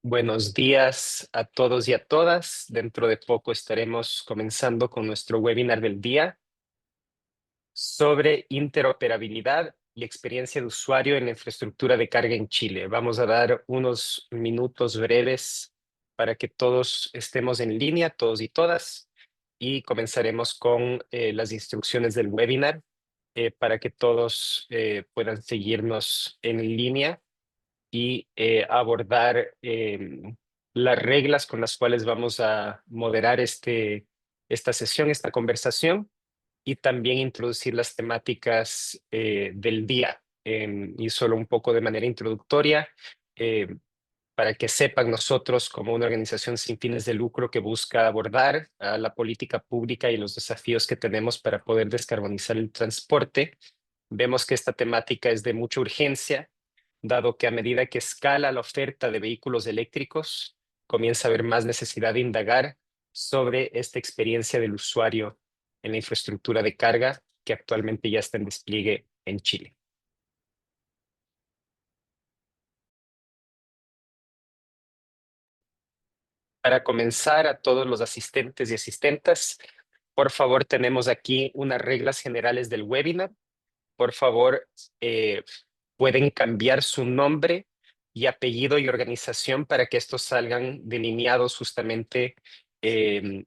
Buenos días a todos y a todas. Dentro de poco estaremos comenzando con nuestro webinar del día sobre interoperabilidad y experiencia de usuario en la infraestructura de carga en Chile. Vamos a dar unos minutos breves para que todos estemos en línea, todos y todas, y comenzaremos con las instrucciones del webinar para que todos puedan seguirnos en línea y abordar las reglas con las cuales vamos a moderar esta sesión, esta conversación, y también introducir las temáticas del día. Y solo un poco de manera introductoria, eh, para que sepan nosotros como una organización sin fines de lucro que busca abordar la política pública y los desafíos que tenemos para poder descarbonizar el transporte. Vemos que esta temática es de mucha urgencia, dado que a medida que escala la oferta de vehículos eléctricos, comienza a haber más necesidad de indagar sobre esta experiencia del usuario en la infraestructura de carga que actualmente ya está en despliegue en Chile. Para comenzar, a todos los asistentes y asistentas, por favor, tenemos aquí unas reglas generales del webinar. Por favor, eh, pueden cambiar su nombre y apellido y organización para que estos salgan delineados justamente eh,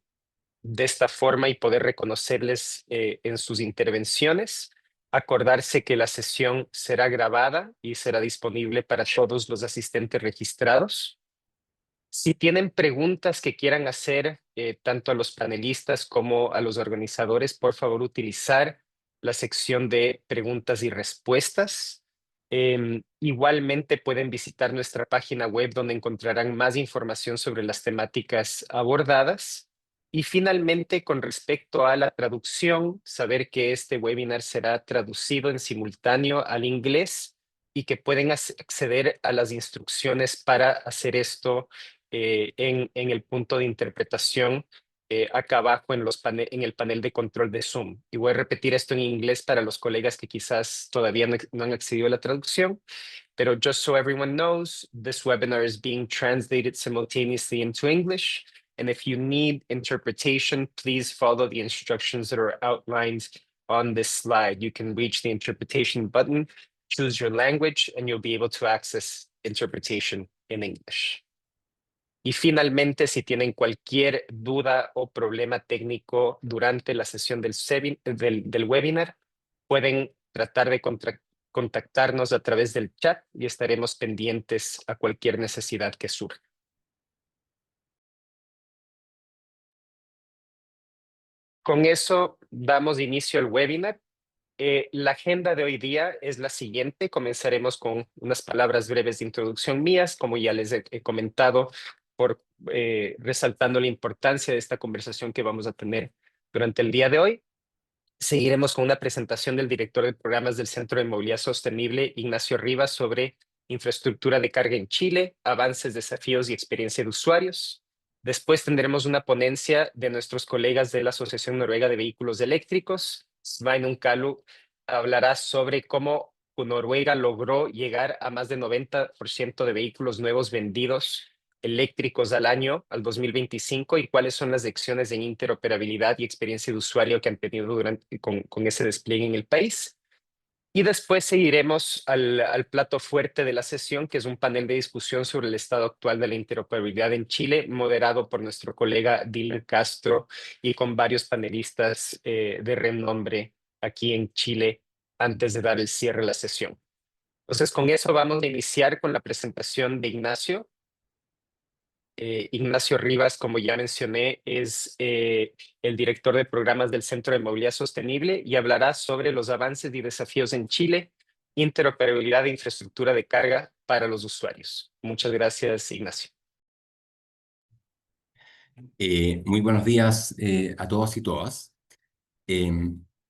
de esta forma y poder reconocerles en sus intervenciones. Acordarse que la sesión será grabada y será disponible para todos los asistentes registrados. Si tienen preguntas que quieran hacer, tanto a los panelistas como a los organizadores, por favor utilizar la sección de preguntas y respuestas. Igualmente pueden visitar nuestra página web donde encontrarán más información sobre las temáticas abordadas. Y finalmente, con respecto a la traducción, saber que este webinar será traducido en simultáneo al inglés y que pueden acceder a las instrucciones para hacer esto en el punto de interpretación acá abajo en el panel de control de Zoom. Y voy a repetir esto en inglés para los colegas que quizás todavía no han accedido a la traducción, pero just so everyone knows, this webinar is being translated simultaneously into English. And if you need interpretation, please follow the instructions that are outlined on this slide. You can reach the interpretation button, choose your language, and you'll be able to access interpretation in English. Y finalmente, si tienen cualquier duda o problema técnico durante la sesión del webinar, pueden tratar de contactarnos a través del chat y estaremos pendientes a cualquier necesidad que surja. Con eso damos inicio al webinar. La agenda de hoy día es la siguiente. Comenzaremos con unas palabras breves de introducción mías, como ya les he comentado, resaltando la importancia de esta conversación que vamos a tener durante el día de hoy. Seguiremos con una presentación del director de programas del Centro de Movilidad Sostenible, Ignacio Rivas, sobre infraestructura de carga en Chile, avances, desafíos y experiencia de usuarios. Después tendremos una ponencia de nuestros colegas de la Asociación Noruega de Vehículos Eléctricos. Sveinung Kalu hablará sobre cómo Noruega logró llegar a más de 90% de vehículos nuevos vendidos eléctricos al año, al 2025, y cuáles son las lecciones de interoperabilidad y experiencia de usuario que han tenido con ese despliegue en el país. Y después seguiremos al plato fuerte de la sesión, que es un panel de discusión sobre el estado actual de la interoperabilidad en Chile, moderado por nuestro colega Dylan Castro y con varios panelistas de renombre aquí en Chile antes de dar el cierre a la sesión. Entonces, con eso vamos a iniciar con la presentación de Ignacio. Ignacio Rivas, como ya mencioné, es el director de programas del Centro de Movilidad Sostenible y hablará sobre los avances y desafíos en Chile, interoperabilidad de infraestructura de carga para los usuarios. Muchas gracias, Ignacio. Muy buenos días a todos y todas. Eh,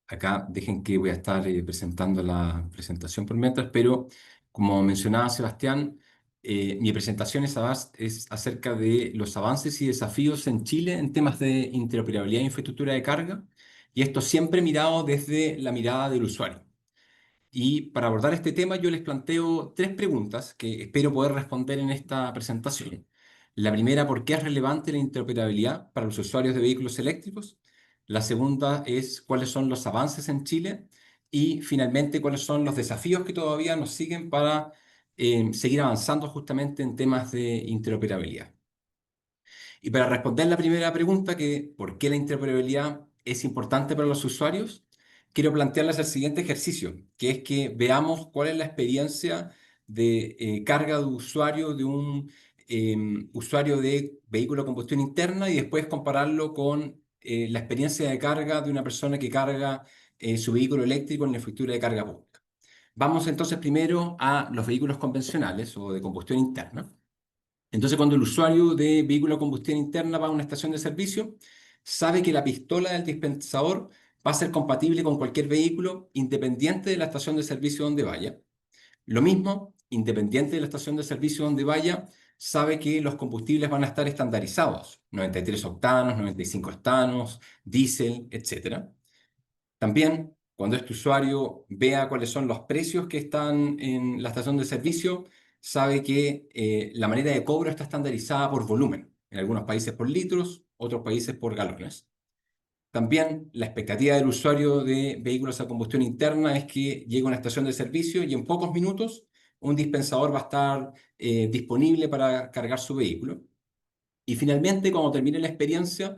Acá dejen que voy a estar presentando la presentación por mientras, pero como mencionaba Sebastián, mi presentación es acerca de los avances y desafíos en Chile en temas de interoperabilidad e infraestructura de carga, y esto siempre mirado desde la mirada del usuario. Y para abordar este tema yo les planteo tres preguntas que espero poder responder en esta presentación. La primera, ¿por qué es relevante la interoperabilidad para los usuarios de vehículos eléctricos? La segunda es cuáles son los avances en Chile y finalmente cuáles son los desafíos que todavía nos siguen para seguir avanzando justamente en temas de interoperabilidad. Y para responder la primera pregunta, que ¿por qué la interoperabilidad es importante para los usuarios? Quiero plantearles el siguiente ejercicio, que es que veamos cuál es la experiencia de carga de usuario de un usuario de vehículo a combustión interna y después compararlo con la experiencia de carga de una persona que carga su vehículo eléctrico en la infraestructura de carga pública. Vamos entonces primero a los vehículos convencionales o de combustión interna. Entonces, cuando el usuario de vehículo a combustión interna va a una estación de servicio, sabe que la pistola del dispensador va a ser compatible con cualquier vehículo independiente de la estación de servicio donde vaya. Lo mismo, independiente de la estación de servicio donde vaya, sabe que los combustibles van a estar estandarizados, 93 octanos, 95 octanos, diésel, etcétera. También, cuando este usuario vea cuáles son los precios que están en la estación de servicio, sabe que la manera de cobro está estandarizada por volumen. En algunos países por litros, otros países por galones. También la expectativa del usuario de vehículos a combustión interna es que llegue a una estación de servicio y en pocos minutos un dispensador va a estar disponible para cargar su vehículo. Y finalmente, cuando termine la experiencia,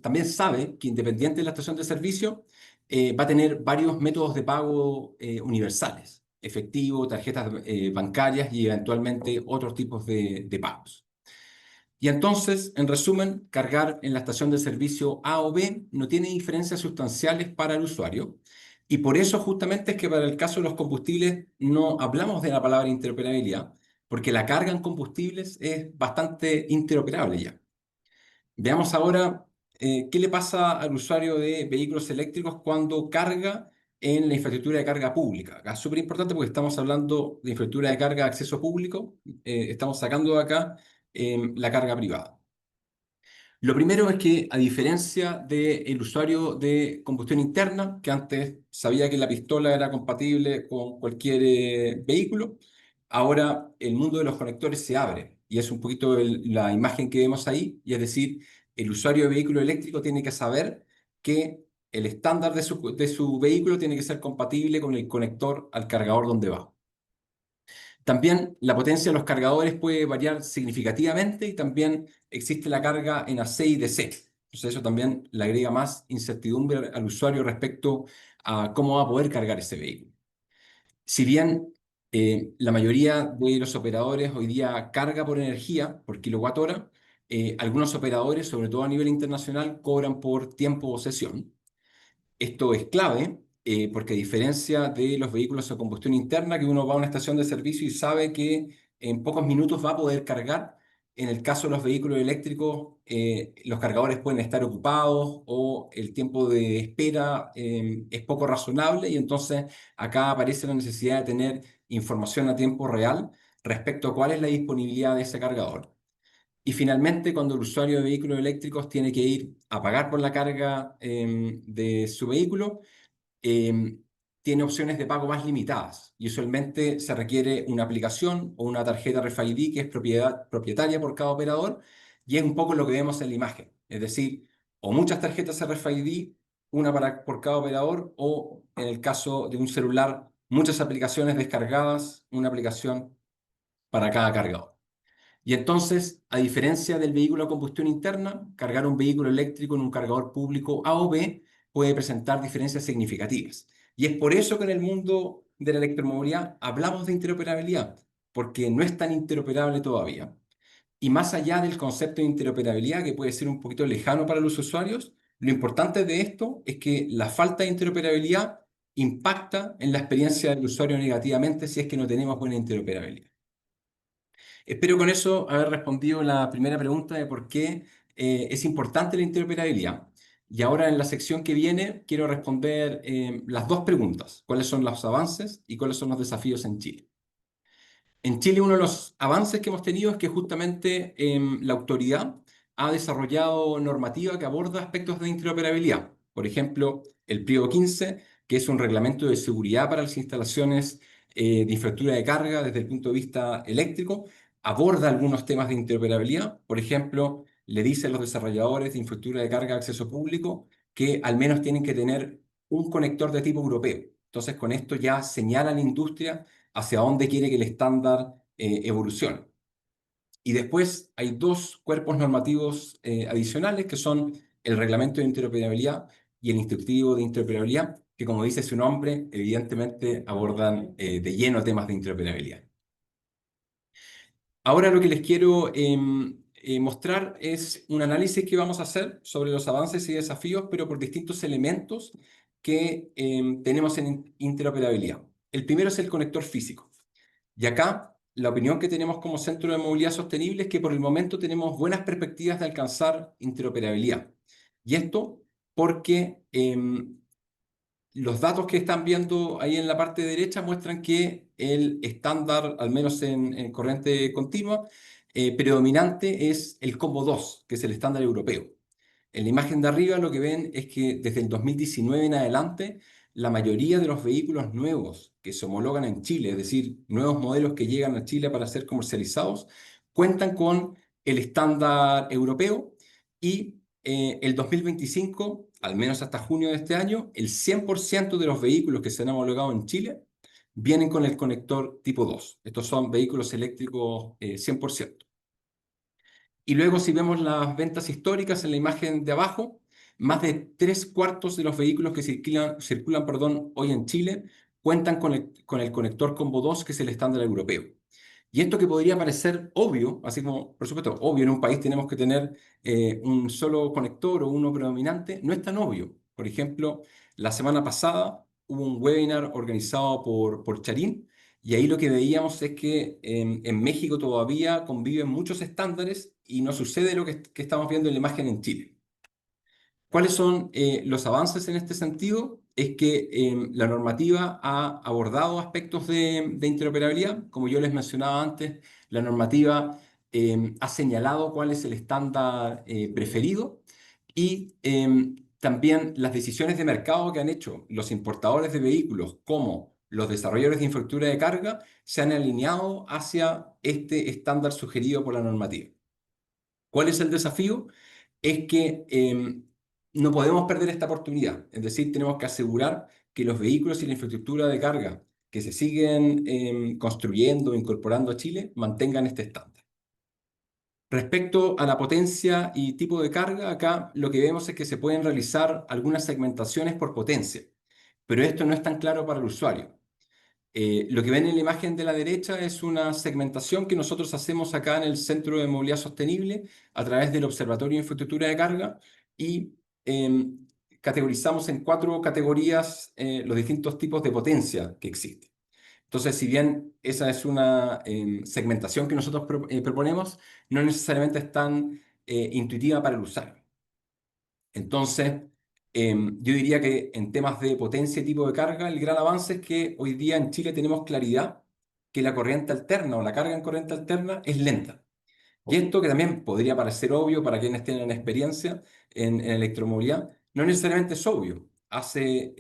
también sabe que independiente de la estación de servicio, va a tener varios métodos de pago universales, efectivo, tarjetas bancarias y eventualmente otros tipos de pagos. Y entonces, en resumen, cargar en la estación de servicio A o B no tiene diferencias sustanciales para el usuario. Y por eso justamente es que para el caso de los combustibles no hablamos de la palabra interoperabilidad, porque la carga en combustibles es bastante interoperable ya. Veamos ahora qué le pasa al usuario de vehículos eléctricos cuando carga en la infraestructura de carga pública. Acá es súper importante porque estamos hablando de infraestructura de carga de acceso público, estamos sacando de acá la carga privada. Lo primero es que, a diferencia del usuario de combustión interna, que antes sabía que la pistola era compatible con cualquier vehículo, ahora el mundo de los conectores se abre. Y es un poquito la imagen que vemos ahí, y es decir, el usuario de vehículo eléctrico tiene que saber que el estándar de su vehículo tiene que ser compatible con el conector al cargador donde va. También la potencia de los cargadores puede variar significativamente y también existe la carga en AC y DC. Entonces eso también le agrega más incertidumbre al usuario respecto a cómo va a poder cargar ese vehículo. Si bien la mayoría de los operadores hoy día carga por energía, por kilowatt hora, algunos operadores, sobre todo a nivel internacional, cobran por tiempo o sesión. Esto es clave porque a diferencia de los vehículos a combustión interna, que uno va a una estación de servicio y sabe que en pocos minutos va a poder cargar, en el caso de los vehículos eléctricos, los cargadores pueden estar ocupados o el tiempo de espera es poco razonable y entonces acá aparece la necesidad de tener información a tiempo real respecto a cuál es la disponibilidad de ese cargador. Y finalmente, cuando el usuario de vehículos eléctricos tiene que ir a pagar por la carga de su vehículo, eh, tiene opciones de pago más limitadas. Y usualmente se requiere una aplicación o una tarjeta RFID que es propietaria por cada operador y es un poco lo que vemos en la imagen. Es decir, o muchas tarjetas RFID, una por cada operador, o en el caso de un celular, muchas aplicaciones descargadas, una aplicación para cada cargador. Y entonces, a diferencia del vehículo a combustión interna, cargar un vehículo eléctrico en un cargador público A o B puede presentar diferencias significativas. Y es por eso que en el mundo de la electromovilidad hablamos de interoperabilidad, porque no es tan interoperable todavía. Y más allá del concepto de interoperabilidad, que puede ser un poquito lejano para los usuarios, lo importante de esto es que la falta de interoperabilidad impacta en la experiencia del usuario negativamente si es que no tenemos buena interoperabilidad. Espero con eso haber respondido la primera pregunta de por qué es importante la interoperabilidad. Y ahora en la sección que viene quiero responder las dos preguntas. ¿Cuáles son los avances y cuáles son los desafíos en Chile? En Chile uno de los avances que hemos tenido es que justamente la autoridad ha desarrollado normativa que aborda aspectos de interoperabilidad. Por ejemplo, el PRIO 15, que es un reglamento de seguridad para las instalaciones de infraestructura de carga desde el punto de vista eléctrico, aborda algunos temas de interoperabilidad. Por ejemplo, le dice a los desarrolladores de infraestructura de carga de acceso público que al menos tienen que tener un conector de tipo europeo. Entonces, con esto ya señala a la industria hacia dónde quiere que el estándar evolucione. Y después hay dos cuerpos normativos adicionales que son el reglamento de interoperabilidad y el instructivo de interoperabilidad, que como dice su nombre, evidentemente abordan de lleno temas de interoperabilidad. Ahora lo que les quiero mostrar es un análisis que vamos a hacer sobre los avances y desafíos, pero por distintos elementos que tenemos en interoperabilidad. El primero es el conector físico. Y acá la opinión que tenemos como Centro de Movilidad Sostenible es que por el momento tenemos buenas perspectivas de alcanzar interoperabilidad. Y esto porque los datos que están viendo ahí en la parte derecha muestran que el estándar, al menos en corriente continua, predominante es el Combo 2, que es el estándar europeo. En la imagen de arriba lo que ven es que desde el 2019 en adelante, la mayoría de los vehículos nuevos que se homologan en Chile, es decir, nuevos modelos que llegan a Chile para ser comercializados, cuentan con el estándar europeo y el 2025, al menos hasta junio de este año, el 100% de los vehículos que se han homologado en Chile vienen con el conector tipo 2. Estos son vehículos eléctricos 100%. Y luego si vemos las ventas históricas en la imagen de abajo, más de 3/4 de los vehículos que circulan hoy en Chile cuentan con el conector Combo 2, que es el estándar europeo. Y esto que podría parecer obvio, así como, por supuesto, obvio, en un país tenemos que tener un solo conector o uno predominante, no es tan obvio. Por ejemplo, la semana pasada hubo un webinar organizado por Charín, y ahí lo que veíamos es que en México todavía conviven muchos estándares y no sucede lo que estamos viendo en la imagen en Chile. ¿Cuáles son los avances en este sentido? Es que la normativa ha abordado aspectos de interoperabilidad. Como yo les mencionaba antes, la normativa ha señalado cuál es el estándar preferido y también las decisiones de mercado que han hecho los importadores de vehículos como los desarrolladores de infraestructura de carga se han alineado hacia este estándar sugerido por la normativa. ¿Cuál es el desafío? Es que no podemos perder esta oportunidad. Es decir, tenemos que asegurar que los vehículos y la infraestructura de carga que se siguen construyendo, incorporando a Chile, mantengan este estándar. Respecto a la potencia y tipo de carga, acá lo que vemos es que se pueden realizar algunas segmentaciones por potencia, pero esto no es tan claro para el usuario. Lo que ven en la imagen de la derecha es una segmentación que nosotros hacemos acá en el Centro de Movilidad Sostenible a través del Observatorio de Infraestructura de Carga y categorizamos en 4 categorías los distintos tipos de potencia que existen. Entonces, si bien esa es una segmentación que nosotros proponemos, no necesariamente es tan intuitiva para el usuario. Entonces, yo diría que en temas de potencia y tipo de carga, el gran avance es que hoy día en Chile tenemos claridad que la corriente alterna o la carga en corriente alterna es lenta. Y esto que también podría parecer obvio para quienes tienen experiencia en electromovilidad, no necesariamente es obvio. Hace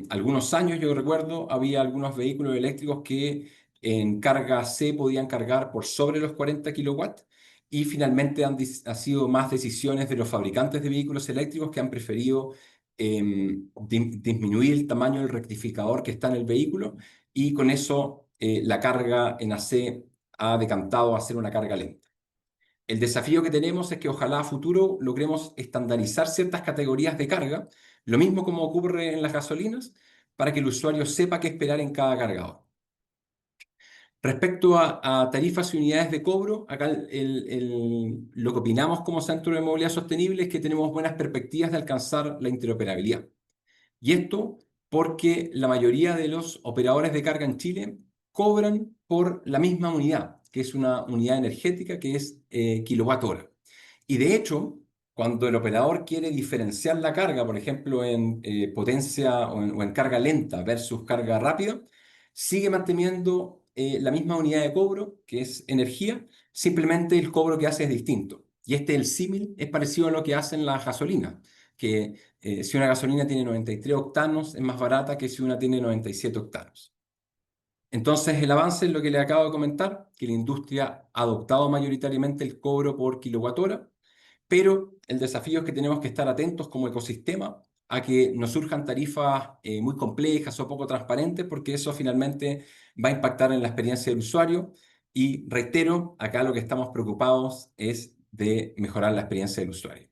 algunos años, yo recuerdo, había algunos vehículos eléctricos que en carga C podían cargar por sobre los 40 kilowatts y finalmente han sido más decisiones de los fabricantes de vehículos eléctricos que han preferido disminuir el tamaño del rectificador que está en el vehículo y con eso la carga en AC ha decantado a ser una carga lenta. El desafío que tenemos es que ojalá a futuro logremos estandarizar ciertas categorías de carga, lo mismo como ocurre en las gasolinas, para que el usuario sepa qué esperar en cada cargador. Respecto a tarifas y unidades de cobro, acá lo que opinamos como Centro de Movilidad Sostenible es que tenemos buenas perspectivas de alcanzar la interoperabilidad. Y esto porque la mayoría de los operadores de carga en Chile cobran por la misma unidad, que es una unidad energética que es kilowatt hora. Y de hecho, cuando el operador quiere diferenciar la carga, por ejemplo, en potencia o en carga lenta versus carga rápida, sigue manteniendo la misma unidad de cobro, que es energía, simplemente el cobro que hace es distinto. Y el símil es parecido a lo que hacen las gasolinas, que si una gasolina tiene 93 octanos, es más barata que si una tiene 97 octanos. Entonces, el avance es lo que le acabo de comentar, que la industria ha adoptado mayoritariamente el cobro por kilowatt hora, pero el desafío es que tenemos que estar atentos como ecosistema a que no surjan tarifas muy complejas o poco transparentes, porque eso finalmente va a impactar en la experiencia del usuario. Y reitero, acá lo que estamos preocupados es de mejorar la experiencia del usuario.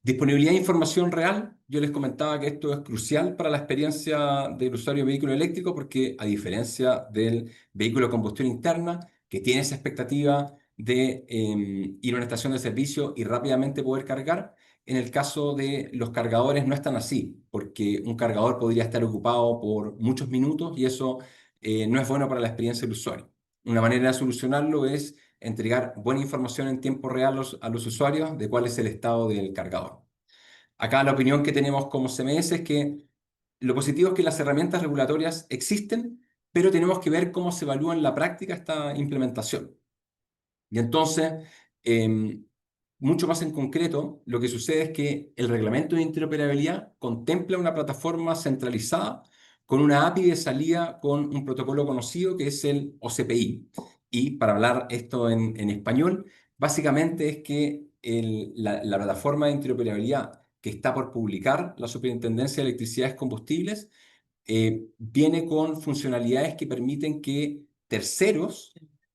Disponibilidad de información real. Yo les comentaba que esto es crucial para la experiencia del usuario de vehículo eléctrico porque a diferencia del vehículo de combustión interna, que tiene esa expectativa de ir a una estación de servicio y rápidamente poder cargar, en el caso de los cargadores no es tan así, porque un cargador podría estar ocupado por muchos minutos y eso no es bueno para la experiencia del usuario. Una manera de solucionarlo es entregar buena información en tiempo real a los usuarios de cuál es el estado del cargador. Acá la opinión que tenemos como CMS es que lo positivo es que las herramientas regulatorias existen, pero tenemos que ver cómo se evalúa en la práctica esta implementación. Y entonces, em, mucho más en concreto, lo que sucede es que el reglamento de interoperabilidad contempla una plataforma centralizada con una API de salida con un protocolo conocido que es el OCPI. Y para hablar esto en español, básicamente es que la plataforma de interoperabilidad que está por publicar la Superintendencia de Electricidad y Combustibles viene con funcionalidades que permiten que terceros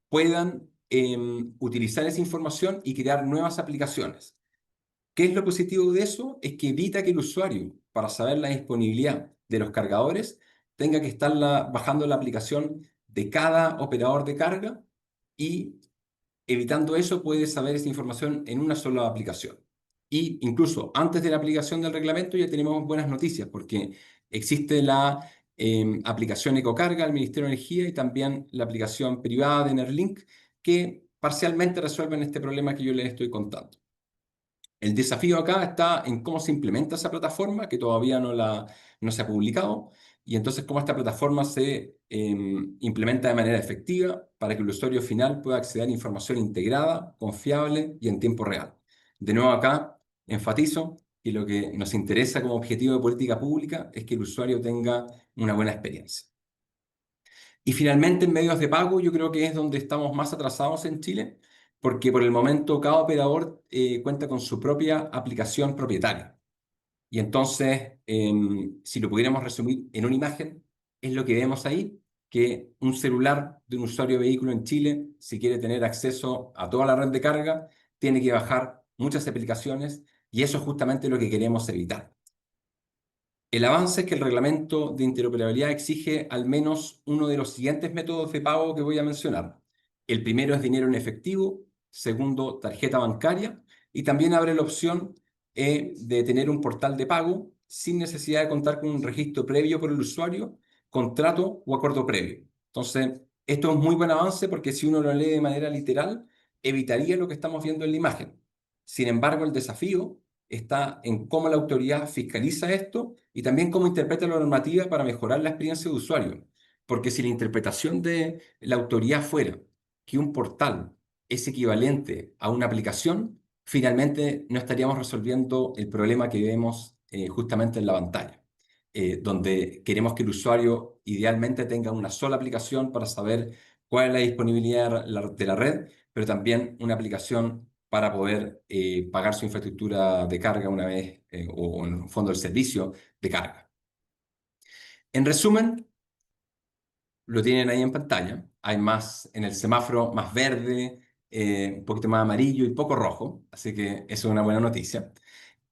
puedan utilizar esa información y crear nuevas aplicaciones. ¿Qué es lo positivo de eso? Es que evita que el usuario, para saber la disponibilidad de los cargadores, tenga que estar bajando la aplicación de cada operador de carga y evitando eso puede saber esa información en una sola aplicación. Y incluso antes de la aplicación del reglamento ya tenemos buenas noticias porque existe la aplicación Ecocarga del Ministerio de Energía y también la aplicación privada de Enerlink que parcialmente resuelven este problema que yo les estoy contando. El desafío acá está en cómo se implementa esa plataforma, que todavía no se ha publicado, y entonces cómo esta plataforma se implementa de manera efectiva para que el usuario final pueda acceder a información integrada, confiable y en tiempo real. De nuevo acá, enfatizo que lo que nos interesa como objetivo de política pública es que el usuario tenga una buena experiencia. Y finalmente, en medios de pago, yo creo que es donde estamos más atrasados en Chile, porque por el momento cada operador cuenta con su propia aplicación propietaria. Y entonces, si lo pudiéramos resumir en una imagen, es lo que vemos ahí, que un celular de un usuario de vehículo en Chile, si quiere tener acceso a toda la red de carga, tiene que bajar muchas aplicaciones y eso es justamente lo que queremos evitar. El avance es que el reglamento de interoperabilidad exige al menos uno de los siguientes métodos de pago que voy a mencionar. El primero es dinero en efectivo, segundo, tarjeta bancaria, y también abre la opción de tener un portal de pago sin necesidad de contar con un registro previo por el usuario, contrato o acuerdo previo. Entonces, esto es muy buen avance porque si uno lo lee de manera literal, evitaría lo que estamos viendo en la imagen. Sin embargo, el desafío está en cómo la autoridad fiscaliza esto y también cómo interpreta la normativa para mejorar la experiencia de usuario. Porque si la interpretación de la autoridad fuera que un portal es equivalente a una aplicación, finalmente no estaríamos resolviendo el problema que vemos justamente en la pantalla, donde queremos que el usuario idealmente tenga una sola aplicación para saber cuál es la disponibilidad de la red, pero también una aplicación para poder pagar su infraestructura de carga una vez, o en el fondo el servicio de carga. En resumen, lo tienen ahí en pantalla. Hay más en el semáforo, más verde, un poquito más amarillo y poco rojo, así que eso es una buena noticia.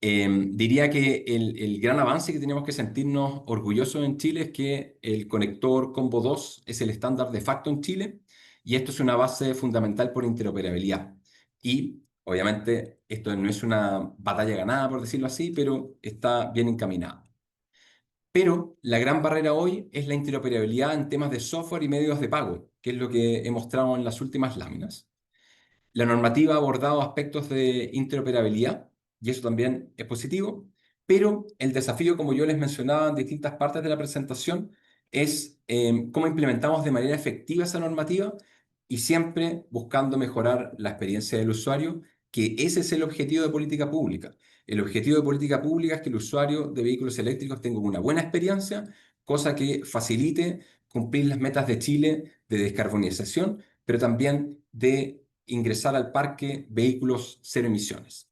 Diría que el gran avance que tenemos que sentirnos orgullosos en Chile es que el conector Combo 2 es el estándar de facto en Chile y esto es una base fundamental por interoperabilidad. Y obviamente esto no es una batalla ganada, por decirlo así, pero está bien encaminado. Pero la gran barrera hoy es la interoperabilidad en temas de software y medios de pago, que es lo que he mostrado en las últimas láminas. La normativa ha abordado aspectos de interoperabilidad y eso también es positivo, pero el desafío, como yo les mencionaba en distintas partes de la presentación, es cómo implementamos de manera efectiva esa normativa y siempre buscando mejorar la experiencia del usuario, que ese es el objetivo de política pública. El objetivo de política pública es que el usuario de vehículos eléctricos tenga una buena experiencia, cosa que facilite cumplir las metas de Chile de descarbonización, pero también de ingresar al parque vehículos cero emisiones.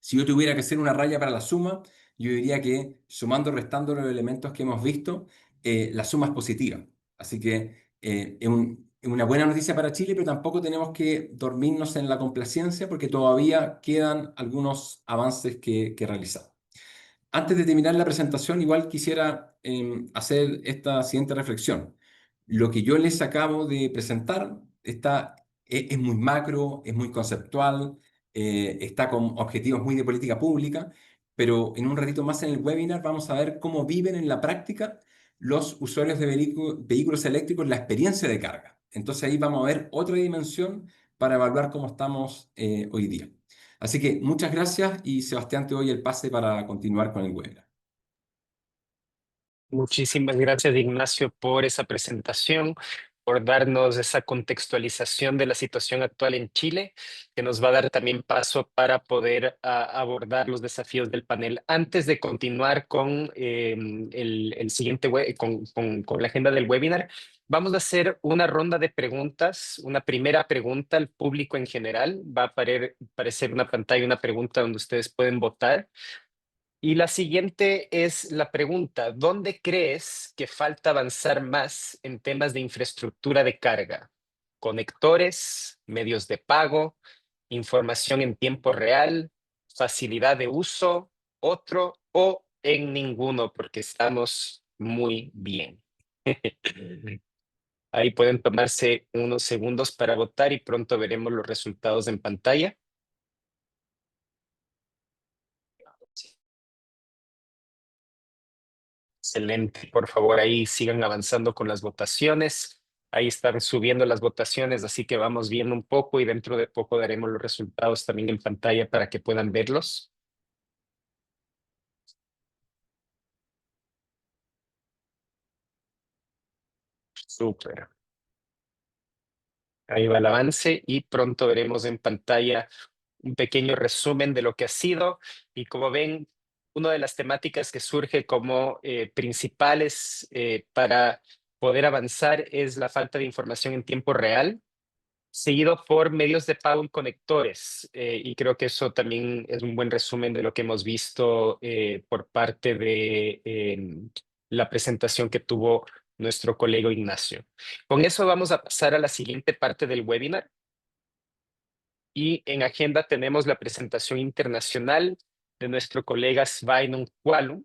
Si yo tuviera que hacer una raya para la suma, yo diría que sumando, restando los elementos que hemos visto, la suma es positiva. Así que es una buena noticia para Chile, pero tampoco tenemos que dormirnos en la complacencia porque todavía quedan algunos avances que realizar. Antes de terminar la presentación, igual quisiera hacer esta siguiente reflexión. Lo que yo les acabo de presentar es muy macro, es muy conceptual, está con objetivos muy de política pública, pero en un ratito más en el webinar vamos a ver cómo viven en la práctica los usuarios de vehículos eléctricos la experiencia de carga. Entonces ahí vamos a ver otra dimensión para evaluar cómo estamos hoy día. Así que muchas gracias y Sebastián, te doy el pase para continuar con el webinar. Muchísimas gracias, Ignacio, por esa presentación, por darnos esa contextualización de la situación actual en Chile, que nos va a dar también paso para poder abordar los desafíos del panel. Antes de continuar con el siguiente, con la agenda del webinar, vamos a hacer una ronda de preguntas, una primera pregunta al público en general. Va a aparecer una pantalla, una pregunta donde ustedes pueden votar. Y la siguiente es la pregunta, ¿dónde crees que falta avanzar más en temas de infraestructura de carga? Conectores, medios de pago, información en tiempo real, facilidad de uso, otro o en ninguno, porque estamos muy bien. Ahí pueden tomarse unos segundos para votar y pronto veremos los resultados en pantalla. Excelente. Por favor, ahí sigan avanzando con las votaciones. Ahí están subiendo las votaciones, así que vamos viendo un poco y dentro de poco daremos los resultados también en pantalla para que puedan verlos. Súper. Ahí va el avance y pronto veremos en pantalla un pequeño resumen de lo que ha sido. Y como ven, una de las temáticas que surge como principales para poder avanzar es la falta de información en tiempo real, seguido por medios de pago y conectores. Y creo que eso también es un buen resumen de lo que hemos visto por parte de la presentación que tuvo nuestro colega Ignacio. Con eso vamos a pasar a la siguiente parte del webinar. Y en agenda tenemos la presentación internacional de nuestro colega Sveinung Kualu.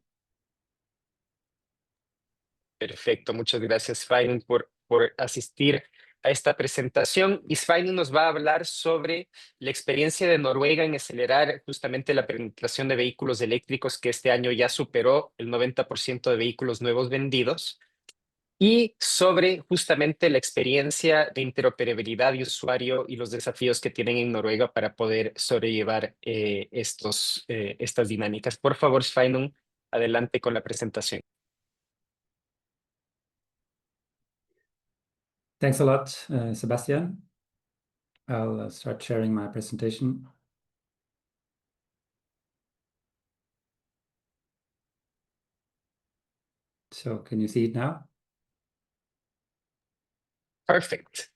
Perfecto, muchas gracias, Sveinung, por asistir a esta presentación. Y Sveinung nos va a hablar sobre la experiencia de Noruega en acelerar justamente la penetración de vehículos eléctricos, que este año ya superó el 90% de vehículos nuevos vendidos, y sobre justamente la experiencia de interoperabilidad de usuario y los desafíos que tienen en Noruega para poder sobrellevar estas dinámicas. Por favor, Sveinung, adelante con la presentación. Thanks a lot, Sebastian. I'll start sharing my presentation. So can you see it now? Perfect.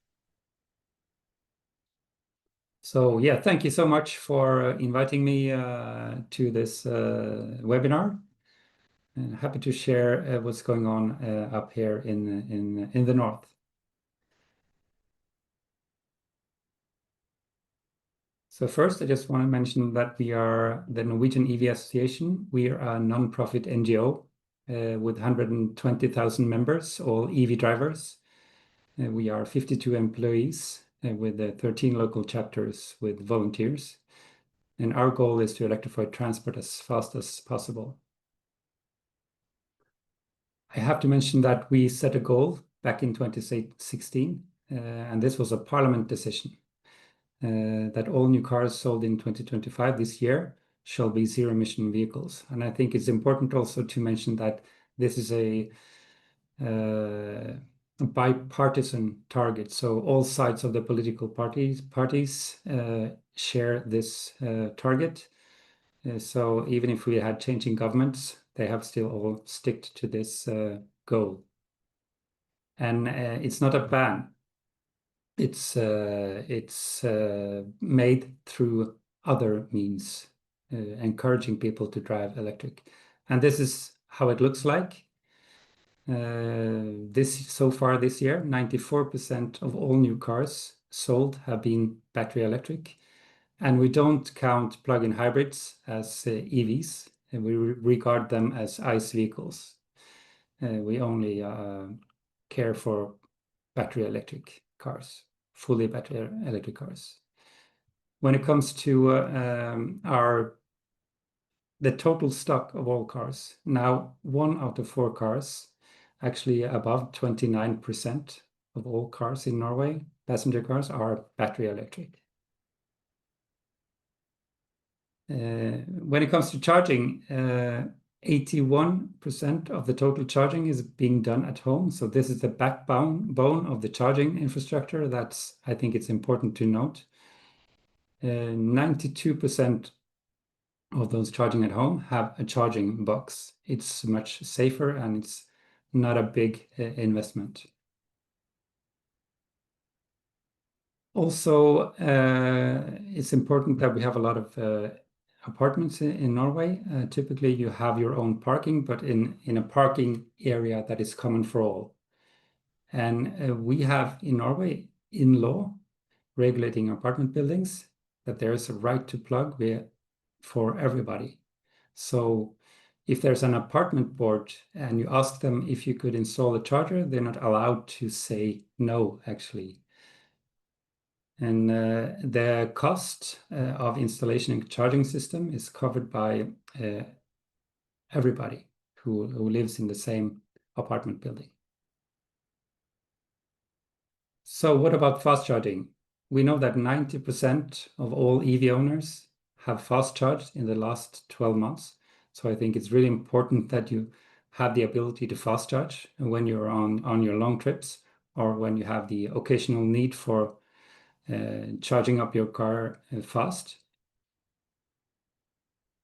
So yeah, thank you so much for inviting me to this webinar. And happy to share what's going on up here in the north. So first, I just want to mention that we are the Norwegian EV Association. We are a non-profit NGO with 120,000 members, all EV drivers. We are 52 employees with 13 local chapters with volunteers. And our goal is to electrify transport as fast as possible. I have to mention that we set a goal back in 2016, and this was a parliament decision, that all new cars sold in 2025, this year, shall be zero-emission vehicles. And I think it's important also to mention that this is a bipartisan target. So all sides of the political parties share this target. So even if we had changing governments, they have still all sticked to this goal. And it's not a ban. It's made through other means, encouraging people to drive electric. And this is how it looks like. So far this year, 94% of all new cars sold have been battery electric. And we don't count plug-in hybrids as EVs, and we regard them as ICE vehicles. We only care for battery electric cars, fully battery electric cars. When it comes to the total stock of all cars, now 1 out of 4 cars, actually above 29% of all cars in Norway, passenger cars, are battery electric. When it comes to charging, 81% of the total charging is being done at home. So this is the backbone of the charging infrastructure. That's, I think it's important to note. 92% of those charging at home have a charging box. It's much safer and it's not a big investment. Also, it's important that we have a lot of apartments in Norway. Typically, you have your own parking, but in a parking area that is common for all. And we have in Norway, in law, regulating apartment buildings, that there is a right to plug for everybody. So if there's an apartment board and you ask them if you could install a charger, they're not allowed to say no, actually. And the cost of installation and charging system is covered by everybody who lives in the same apartment building. So what about fast charging? We know that 90% of all EV owners have fast charged in the last 12 months. So I think it's really important that you have the ability to fast charge when you're on your long trips, or when you have the occasional need for charging up your car fast.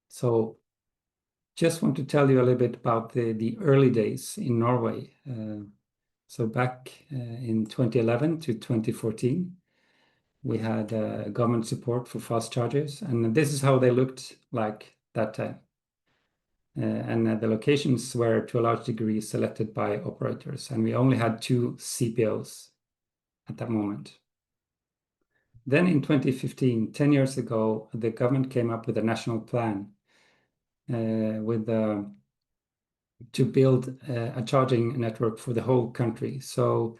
So just want to tell you a little bit about the early days in Norway. So back in 2011 to 2014, we had government support for fast chargers, and this is how they looked like that time. And the locations were to a large degree selected by operators, and we only had 2 CPOs at that moment. Then in 2015, 10 years ago, the government came up with a national plan to build a charging network for the whole country. So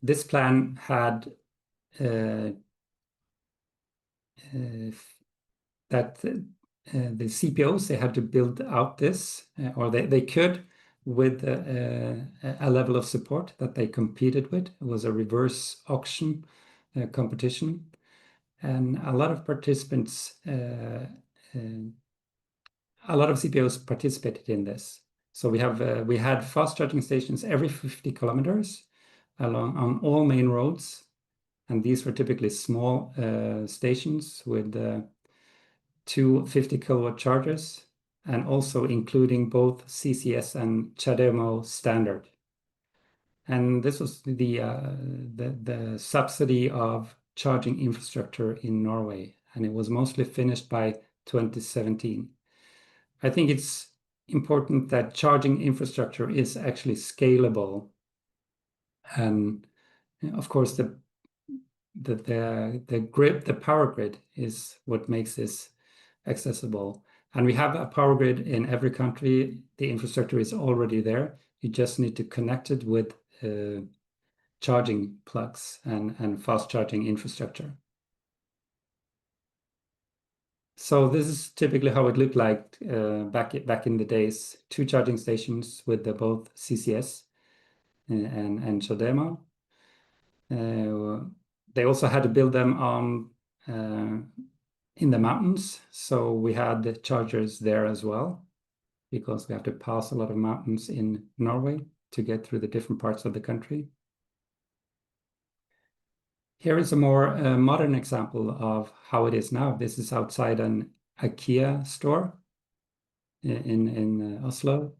this plan had that the CPOs, they had to build out this, or they could, with a level of support that they competed with. It was a reverse auction competition. And a lot of participants, a lot of CPOs participated in this. So we had fast charging stations every 50 kilometers on all main roads. And these were typically small stations with 2 50 kilowatt chargers, and also including both CCS and CHAdeMO standard. And this was the subsidy of charging infrastructure in Norway, and it was mostly finished by 2017. I think it's important that charging infrastructure is actually scalable, and of course the grid, the power grid, is what makes this accessible. And we have a power grid in every country. The infrastructure is already there. You just need to connect it with charging plugs and fast charging infrastructure. So this is typically how it looked like back in the days. 2 charging stations with both CCS and CHAdeMO. They also had to build them in the mountains, so we had the chargers there as well, because we have to pass a lot of mountains in Norway to get through the different parts of the country. Here is a more modern example of how it is now. This is outside an IKEA store in Oslo.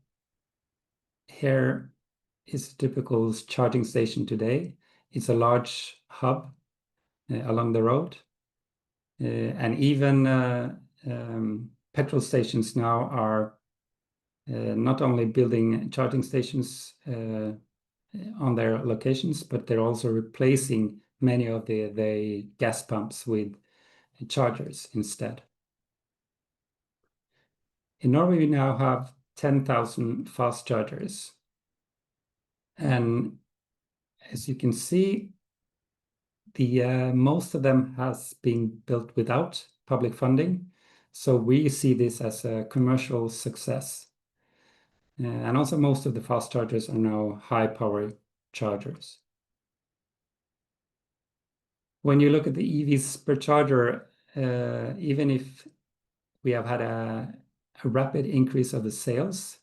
Here is a typical charging station today. It's a large hub along the road. And even petrol stations now are not only building charging stations on their locations, but they're also replacing many of the gas pumps with chargers instead. In Norway, we now have 10,000 fast chargers. And as you can see, most of them has been built without public funding. So we see this as a commercial success. And also most of the fast chargers are now high power chargers. When you look at the EVs per charger, even if we have had a rapid increase of the sales,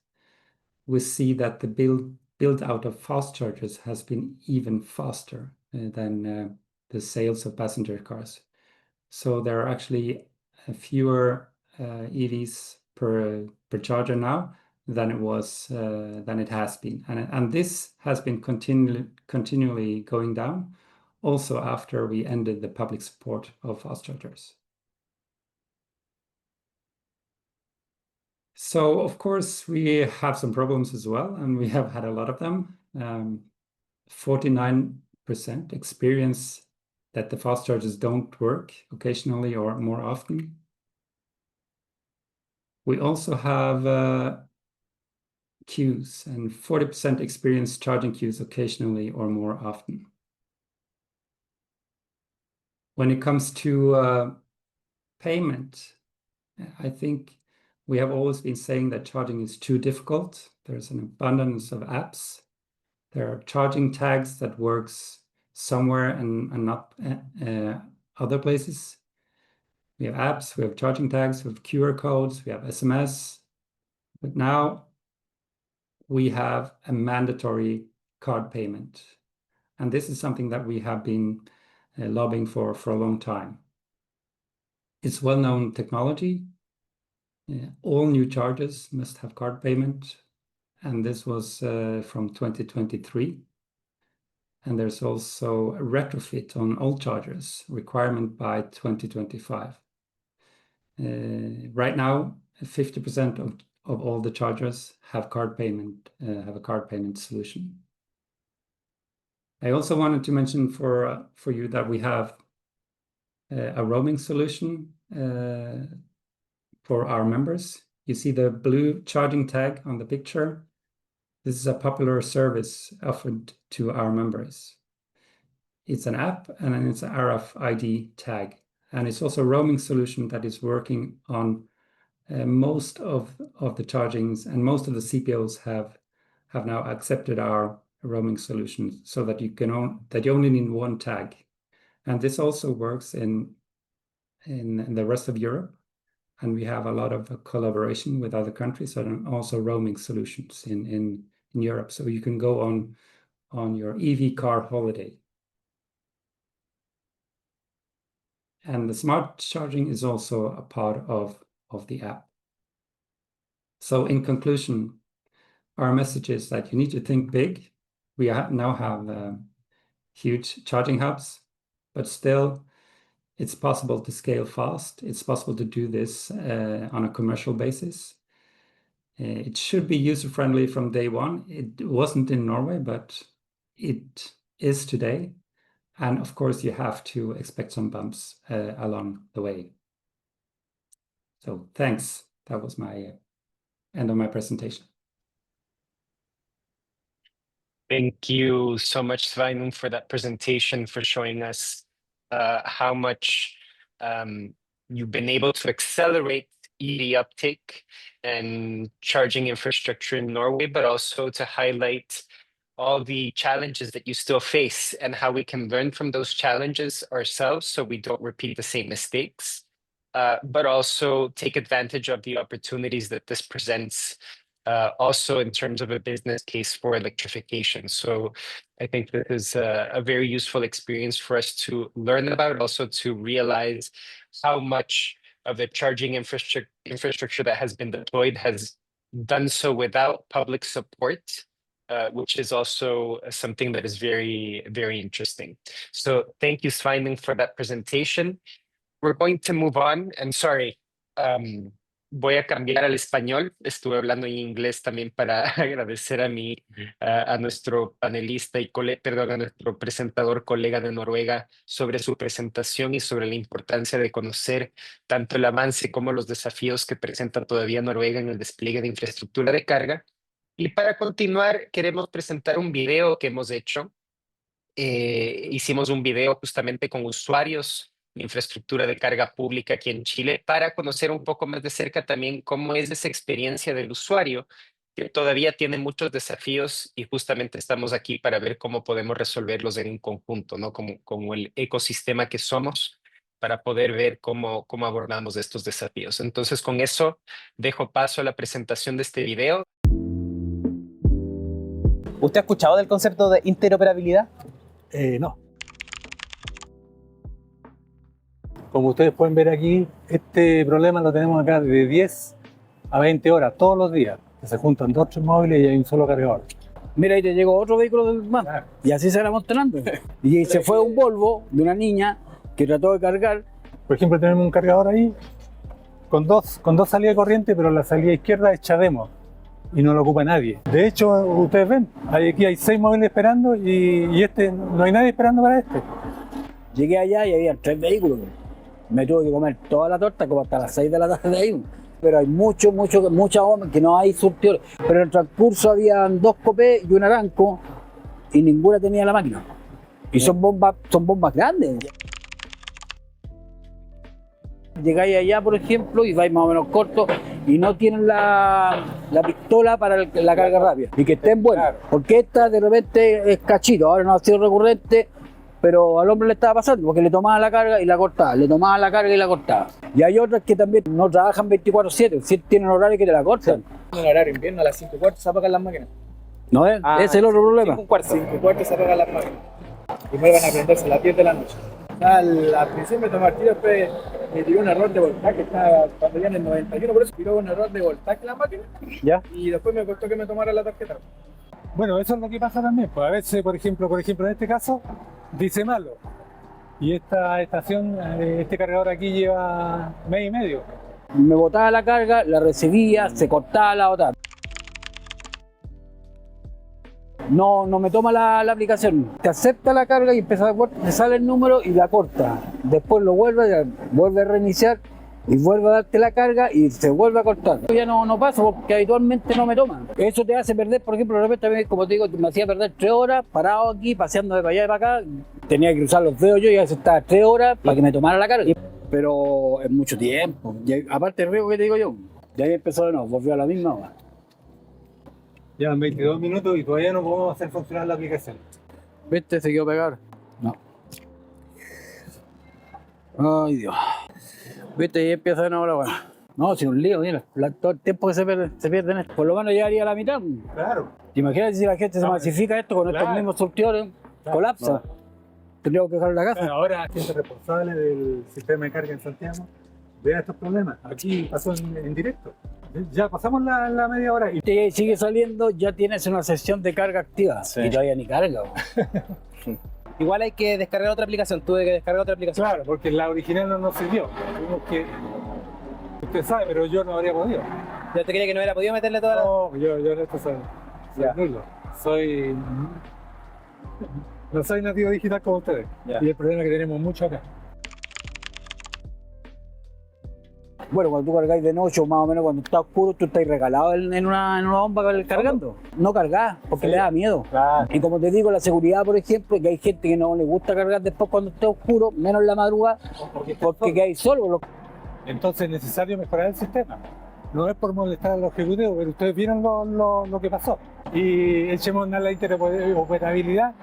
we see that the build out of fast chargers has been even faster than the sales of passenger cars. So there are actually fewer EVs per charger now than it has been, and this has been continually going down also after we ended the public support of fast chargers. So of course we have some problems as well, and we have had a lot of them. 49% experience that the fast chargers don't work occasionally or more often. We also have queues, and 40% experience charging queues occasionally or more often. When it comes to payment, I think we have always been saying that charging is too difficult. There's an abundance of apps. There are charging tags that works somewhere and not other places. We have apps, we have charging tags, we have QR codes, we have SMS, but now we have a mandatory card payment. And this is something that we have been lobbying for a long time. It's well-known technology. All new chargers must have card payment, and this was from 2023. And there's also a retrofit on old chargers, requirement by 2025. Right now, 50% of all the chargers have card payment, have a card payment solution. I also wanted to mention for you that we have a roaming solution for our members. You see the blue charging tag on the picture. This is a popular service offered to our members. It's an app and it's an RFID tag. And it's also a roaming solution that is working on most of the chargings, and most of the CPOs have now accepted our roaming solution, so that you only need one tag. And this also works in the rest of Europe. And we have a lot of collaboration with other countries and also roaming solutions in Europe. So you can go on your EV car holiday. And the smart charging is also a part of the app. So in conclusion, our message is that you need to think big. We now have huge charging hubs, but still it's possible to scale fast. It's possible to do this on a commercial basis. It should be user-friendly from day one. It wasn't in Norway, but it is today. And of course, you have to expect some bumps along the way. So thanks. That was my end of my presentation. Thank you so much, Sveinung, for that presentation, for showing us how much you've been able to accelerate EV uptake and charging infrastructure in Norway, but also to highlight all the challenges that you still face and how we can learn from those challenges ourselves so we don't repeat the same mistakes, but also take advantage of the opportunities that this presents, also in terms of a business case for electrification. So I think this is a very useful experience for us to learn about, also to realize how much of the charging infrastructure that has been deployed has done so without public support. which is also something that is very, very interesting. So thank you, Sveinung, for that presentation. We're going to move on. I'm sorry. Voy a cambiar al español. Estuve hablando en inglés también para agradecer a nuestro panelista y perdón, a nuestro presentador colega de Noruega sobre su presentación y sobre la importancia de conocer tanto el avance como los desafíos que presenta todavía Noruega en el despliegue de infraestructura de carga. Y para continuar, queremos presentar un video que hemos hecho. Hicimos un video justamente con usuarios de infraestructura de carga pública aquí en Chile para conocer un poco más de cerca también cómo es esa experiencia del usuario, que todavía tiene muchos desafíos y justamente estamos aquí para ver cómo podemos resolverlos en un conjunto, ¿no? Como el ecosistema que somos para poder ver cómo abordamos estos desafíos. Entonces, con eso, dejo paso a la presentación de este video. ¿Usted ha escuchado del concepto de interoperabilidad? No. Como ustedes pueden ver aquí, este problema lo tenemos acá de 10 a 20 horas todos los días. Que se juntan 2 o 3 móviles y hay un solo cargador. Mira, ahí te llegó otro vehículo más. Claro. Y así se va mostrando. Y se fue un Volvo de una niña que trató de cargar. Por ejemplo, tenemos un cargador ahí con dos salidas de corriente, pero la salida izquierda es Chademo y no lo ocupa nadie. De hecho, ustedes ven, aquí hay 6 móviles esperando y no hay nadie esperando para este. Llegué allá y había 3 vehículos. Me tuve que comer toda la torta como hasta las 6 de la tarde de ahí. Pero hay mucha onda que no hay surtidores. Pero en el transcurso habían 2 Copé y un Aranco y ninguna tenía la máquina. Y son bombas grandes. Llegáis allá, por ejemplo, y vais más o menos corto y no tienen la pistola para la carga rápida y que estén buenas, porque esta de repente es cachito, ahora no ha sido recurrente, pero al hombre le estaba pasando porque le tomaba la carga y la cortaba, le tomaba la carga y la cortaba. Y hay otras que también no trabajan 24/7, si tienen horario que te la cortan. En el horario invierno a las 5:15 se apagan las máquinas. ¿No es? Ese es el otro problema. 5:15 se apagan las máquinas. Y vuelven a prenderse a las 10 de la noche. Al principio me tomó el tiro, después me tiró un error de voltaje, estaba cuando ya en el 91, por eso tiró un error de voltaje la máquina. ¿Ya? Y después me costó que me tomara la tarjeta. Bueno, eso es lo que pasa también. Pues a veces, por ejemplo, en este caso, dice malo. Y esta estación, este cargador aquí lleva mes y medio. Me botaba la carga, la recibía, se cortaba la otra. No me toma la aplicación. Te acepta la carga y empieza te sale el número y la corta. Después lo vuelve a reiniciar y vuelve a darte la carga y se vuelve a cortar. Yo ya no paso porque habitualmente no me toma. Eso te hace perder, por ejemplo, de repente, como te digo, me hacía perder 3 horas parado aquí, paseando de para allá y para acá. Tenía que cruzar los dedos yo y a veces estaba 3 horas para que me tomara la carga. Pero es mucho tiempo. Y aparte el riesgo que te digo yo, de ahí empezó de nuevo, volvió a la misma hora. Llevan 22 minutos y todavía no podemos hacer funcionar la aplicación. ¿Viste? Se quedó pegado. No. Ay, Dios. ¿Viste? Y empieza de nuevo la buena. No, sin un lío, mira. Todo el tiempo que se pierde en esto. Por lo menos llegaría a la mitad. Claro. Imagínate si la gente se masifica esto con estos mismos surtidores. Claro. Colapsa. Tendríamos que dejar la casa. Bueno, ahora, gente responsable del sistema de carga en Santiago, vea estos problemas. Aquí pasó en directo. Ya pasamos la media hora y Te sigue saliendo, ya tienes una sesión de carga activa. Sí. Y todavía ni carga. Igual hay que descargar otra aplicación, tuve que descargar otra aplicación. claro, porque la original no nos sirvió. Tuvimos que... Usted sabe, pero yo no habría podido. ¿Ya te creía que no hubiera podido meterle toda la...? No, yo en esto soy Ya. nulo. No soy nativo digital como ustedes. Ya. Y el problema que tenemos mucho acá. Bueno, cuando tú cargáis de noche o más o menos cuando está oscuro, tú estás regalado en una bomba cargando. No cargás, porque Sí. le da miedo. Claro. Y como te digo, la seguridad, por ejemplo, que hay gente que no le gusta cargar después cuando esté oscuro, menos en la madrugada, porque hay solo. Entonces es necesario mejorar el sistema. No es por molestar a los ejecutivos, pero ustedes vieron lo que pasó. Y echemos a la interoperabilidad.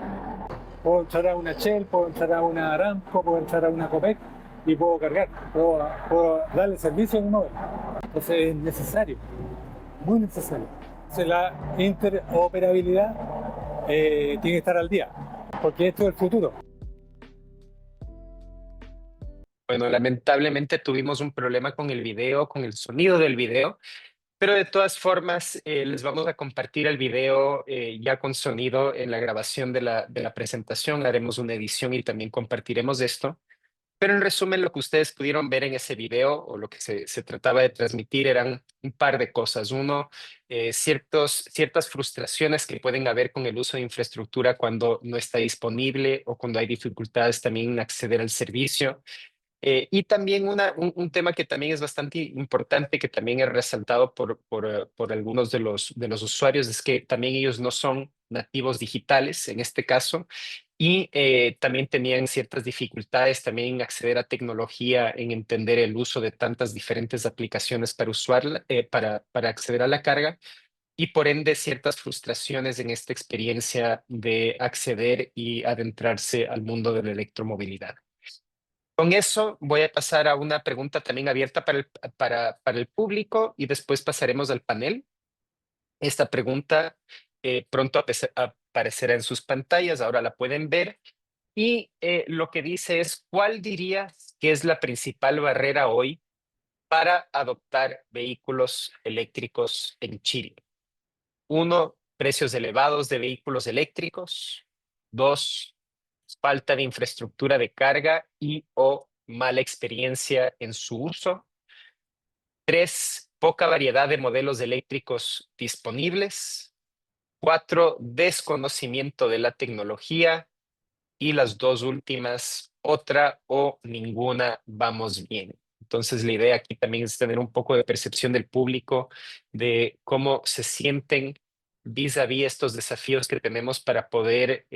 Puedo entrar a una Shell, puedo entrar a una Aramco, puedo entrar a una Copec y puedo cargar, puedo darle servicio a un móvil. Entonces es necesario, muy necesario. Entonces la interoperabilidad tiene que estar al día, porque esto es el futuro. Bueno, lamentablemente tuvimos un problema con el video, con el sonido del video. Pero de todas formas, les vamos a compartir el video ya con sonido en la grabación de la presentación. Haremos una edición y también compartiremos esto. Pero en resumen, lo que ustedes pudieron ver en ese video o lo que se trataba de transmitir eran un par de cosas. Uno, ciertas frustraciones que pueden haber con el uso de infraestructura cuando no está disponible o cuando hay dificultades también en acceder al servicio. Y también un tema que también es bastante importante, que también es resaltado por algunos de los usuarios, es que también ellos no son nativos digitales en este caso y también tenían ciertas dificultades también en acceder a tecnología, en entender el uso de tantas diferentes aplicaciones para usarla, para acceder a la carga y por ende ciertas frustraciones en esta experiencia de acceder y adentrarse al mundo de la electromovilidad. Con eso voy a pasar a una pregunta también abierta para el público y después pasaremos al panel. Esta pregunta pronto aparecerá en sus pantallas, ahora la pueden ver. Y lo que dice es, ¿cuál dirías que es la principal barrera hoy para adoptar vehículos eléctricos en Chile? Uno, precios elevados de vehículos eléctricos. Dos, falta de infraestructura de carga y o mala experiencia en su uso. Tres, poca variedad de modelos eléctricos disponibles. Cuatro, desconocimiento de la tecnología. Y las dos últimas, otra o ninguna, vamos bien. Entonces, la idea aquí también es tener un poco de percepción del público de cómo se sienten vis a vis estos desafíos que tenemos para poder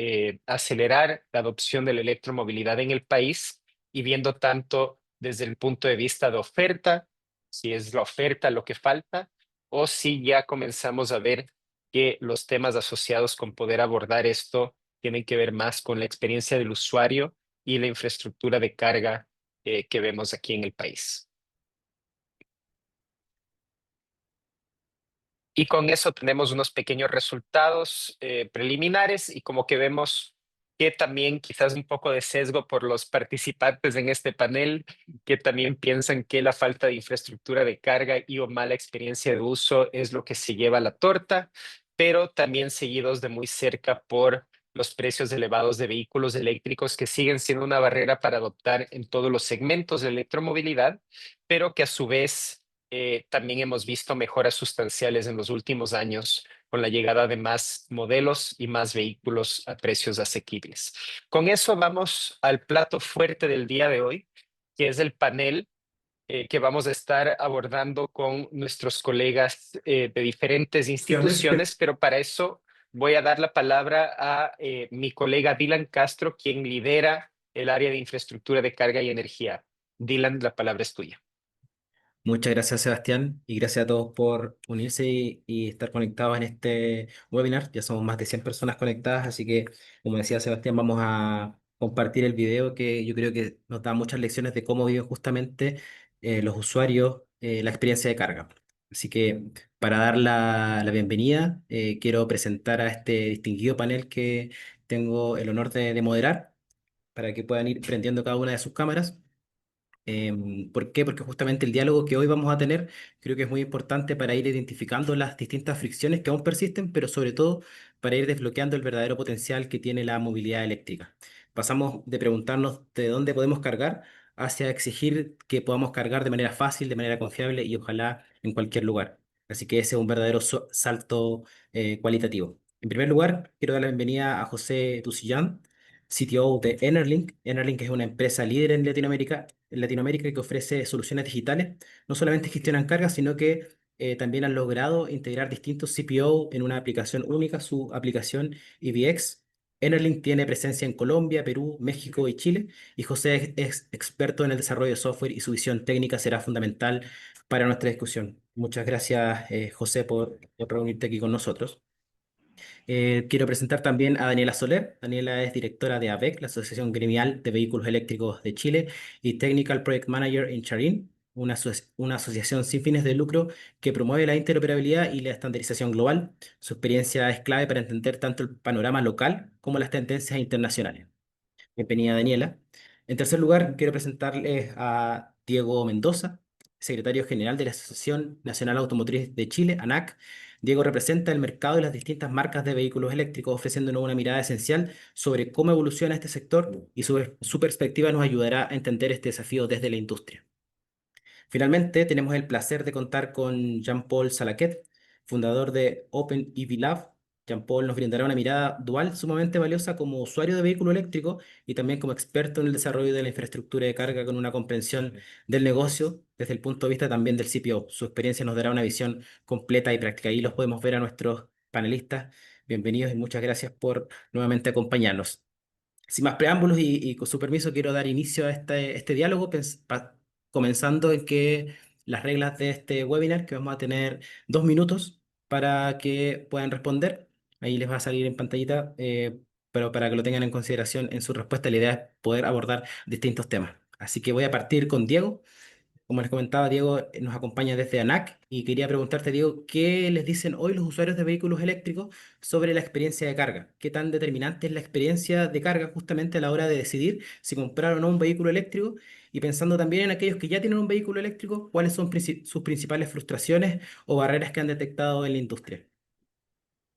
acelerar la adopción de la electromovilidad en el país y viendo tanto desde el punto de vista de oferta, si es la oferta lo que falta, o si ya comenzamos a ver que los temas asociados con poder abordar esto tienen que ver más con la experiencia del usuario y la infraestructura de carga que vemos aquí en el país. Y con eso tenemos unos pequeños resultados preliminares y como que vemos que también quizás un poco de sesgo por los participantes en este panel, que también piensan que la falta de infraestructura de carga y o mala experiencia de uso es lo que se lleva la torta, pero también seguidos de muy cerca por los precios elevados de vehículos eléctricos que siguen siendo una barrera para adoptar en todos los segmentos de electromovilidad, pero que a su vez también hemos visto mejoras sustanciales en los últimos años con la llegada de más modelos y más vehículos a precios asequibles. Con eso vamos al plato fuerte del día de hoy, que es el panel que vamos a estar abordando con nuestros colegas de diferentes instituciones, pero para eso voy a dar la palabra a mi colega Dylan Castro, quien lidera el área de infraestructura de carga y energía. Dylan, la palabra es tuya. Muchas gracias, Sebastián, y gracias a todos por unirse y estar conectados en este webinar. Ya somos más de 100 personas conectadas, así que, como decía Sebastián, vamos a compartir el video que yo creo que nos da muchas lecciones de cómo viven justamente los usuarios la experiencia de carga. Así que, para dar la bienvenida, quiero presentar a este distinguido panel que tengo el honor de moderar, para que puedan ir prendiendo cada una de sus cámaras. ¿Por qué? Porque justamente el diálogo que hoy vamos a tener creo que es muy importante para ir identificando las distintas fricciones que aún persisten, pero sobre todo para ir desbloqueando el verdadero potencial que tiene la movilidad eléctrica. Pasamos de preguntarnos de dónde podemos cargar hacia exigir que podamos cargar de manera fácil, de manera confiable y ojalá en cualquier lugar. Así que ese es un verdadero salto cualitativo. En primer lugar, quiero dar la bienvenida a José Tusillán, CTO de Enerlink. Enerlink es una empresa líder en Latinoamérica que ofrece soluciones digitales. No solamente gestionan cargas, sino que también han logrado integrar distintos CPO en una aplicación única, su aplicación EVX. Enerlink tiene presencia en Colombia, Perú, México y Chile, y José es experto en el desarrollo de software y su visión técnica será fundamental para nuestra discusión. Muchas gracias, José, por reunirte aquí con nosotros. Quiero presentar también a Daniela Soler. Daniela es directora de AVEC, la Asociación Gremial de Vehículos Eléctricos de Chile, y Technical Project Manager en Charin, una asociación sin fines de lucro que promueve la interoperabilidad y la estandarización global. Su experiencia es clave para entender tanto el panorama local como las tendencias internacionales. Bienvenida, Daniela. En tercer lugar, quiero presentarles a Diego Mendoza, secretario general de la Asociación Nacional Automotriz de Chile, ANAC. Diego representa el mercado y las distintas marcas de vehículos eléctricos, ofreciéndonos una mirada esencial sobre cómo evoluciona este sector y su perspectiva nos ayudará a entender este desafío desde la industria. Finalmente, tenemos el placer de contar con Jean-Paul Salaquet, fundador de Open EV Lab. Jean-Paul nos brindará una mirada dual sumamente valiosa como usuario de vehículo eléctrico y también como experto en el desarrollo de la infraestructura de carga con una comprensión del negocio desde el punto de vista también del CPO. Su experiencia nos dará una visión completa y práctica. Ahí los podemos ver a nuestros panelistas. Bienvenidos y muchas gracias por nuevamente acompañarnos. Sin más preámbulos y con su permiso, quiero dar inicio a este diálogo, comenzando en que las reglas de este webinar, que vamos a tener 2 minutos para que puedan responder. Ahí les va a salir en pantallita, pero para que lo tengan en consideración en su respuesta, la idea es poder abordar distintos temas. Así que voy a partir con Diego. Como les comentaba, Diego nos acompaña desde ANAC y quería preguntarte, Diego, ¿qué les dicen hoy los usuarios de vehículos eléctricos sobre la experiencia de carga? ¿Qué tan determinante es la experiencia de carga justamente a la hora de decidir si comprar o no un vehículo eléctrico? Y pensando también en aquellos que ya tienen un vehículo eléctrico, ¿cuáles son sus principales frustraciones o barreras que han detectado en la industria?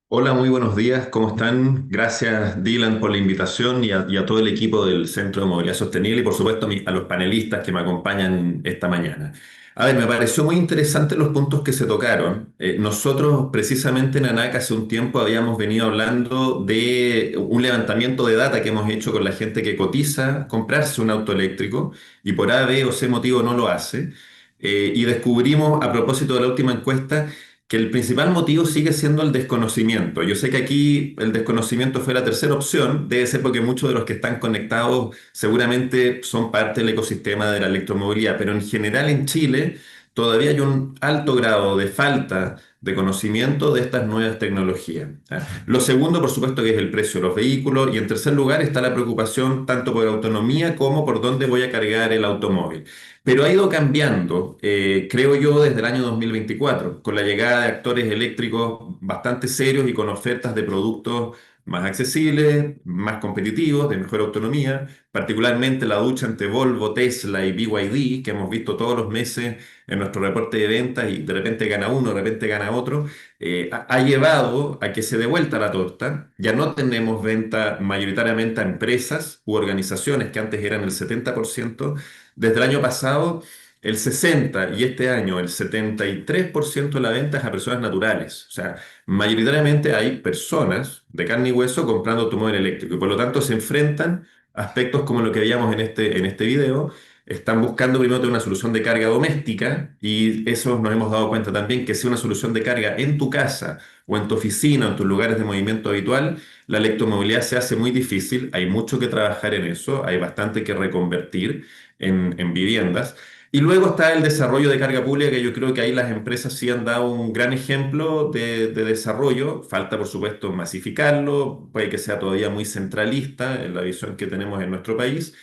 Hola, muy buenos días, ¿cómo están? Gracias, Dylan, por la invitación y a todo el equipo del Centro de Movilidad Sostenible y, por supuesto, a los panelistas que me acompañan esta mañana. A ver, me pareció muy interesante los puntos que se tocaron. Nosotros, precisamente en ANAC, hace un tiempo habíamos venido hablando de un levantamiento de data que hemos hecho con la gente que cotiza comprarse un auto eléctrico y por A, B o C motivo no lo hace. Y descubrimos, a propósito de la última encuesta, que el principal motivo sigue siendo el desconocimiento. Yo sé que aquí el desconocimiento fue la tercera opción, debe ser porque muchos de los que están conectados seguramente son parte del ecosistema de la electromovilidad, pero en general en Chile todavía hay un alto grado de falta de conocimiento de estas nuevas tecnologías. ¿Ah? Lo segundo, por supuesto, que es el precio de los vehículos y en tercer lugar está la preocupación tanto por autonomía como por dónde voy a cargar el automóvil. Pero ha ido cambiando, creo yo, desde el año 2024, con la llegada de actores eléctricos bastante serios y con ofertas de productos más accesibles, más competitivos, de mejor autonomía, particularmente la ducha entre Volvo, Tesla y BYD, que hemos visto todos los meses en nuestro reporte de ventas y de repente gana uno, de repente gana otro, ha llevado a que se dé vuelta la torta. Ya no tenemos venta mayoritariamente a empresas u organizaciones que antes eran el 70%. Desde el año pasado, el 60% y este año el 73% de la venta es a personas naturales. O sea, mayoritariamente hay personas de carne y hueso comprando automóvil eléctrico y por lo tanto se enfrentan a aspectos como lo que veíamos en este video. Están buscando primero tener una solución de carga doméstica y eso nos hemos dado cuenta también que si una solución de carga en tu casa o en tu oficina o en tus lugares de movimiento habitual, la electromovilidad se hace muy difícil. Hay mucho que trabajar en eso, hay bastante que reconvertir en viviendas. Y luego está el desarrollo de carga pública, que yo creo que ahí las empresas sí han dado un gran ejemplo de desarrollo. Falta, por supuesto, masificarlo, puede que sea todavía muy centralista en la visión que tenemos en nuestro país,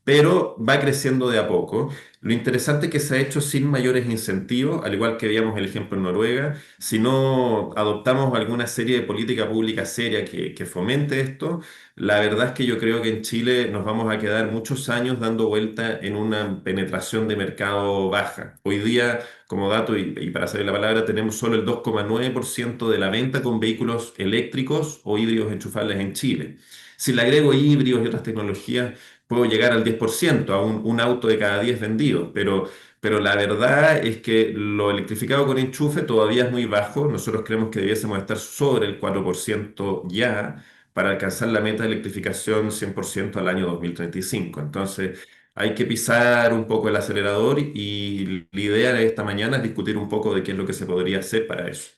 pero va creciendo de a poco. Lo interesante es que se ha hecho sin mayores incentivos, al igual que veíamos el ejemplo en Noruega. Si no adoptamos alguna serie de política pública seria que fomente esto, la verdad es que yo creo que en Chile nos vamos a quedar muchos años dando vuelta en una penetración de mercado baja. Hoy día, como dato y para saber la palabra, tenemos solo el 2,9% de la venta con vehículos eléctricos o híbridos enchufables en Chile. Si le agrego híbridos y otras tecnologías, puedo llegar al 10%, a un auto de cada 10 vendidos, pero la verdad es que lo electrificado con enchufe todavía es muy bajo. Nosotros creemos que debiésemos estar sobre el 4% ya para alcanzar la meta de electrificación 100% al año 2035. Entonces, hay que pisar un poco el acelerador y la idea de esta mañana es discutir un poco de qué es lo que se podría hacer para eso.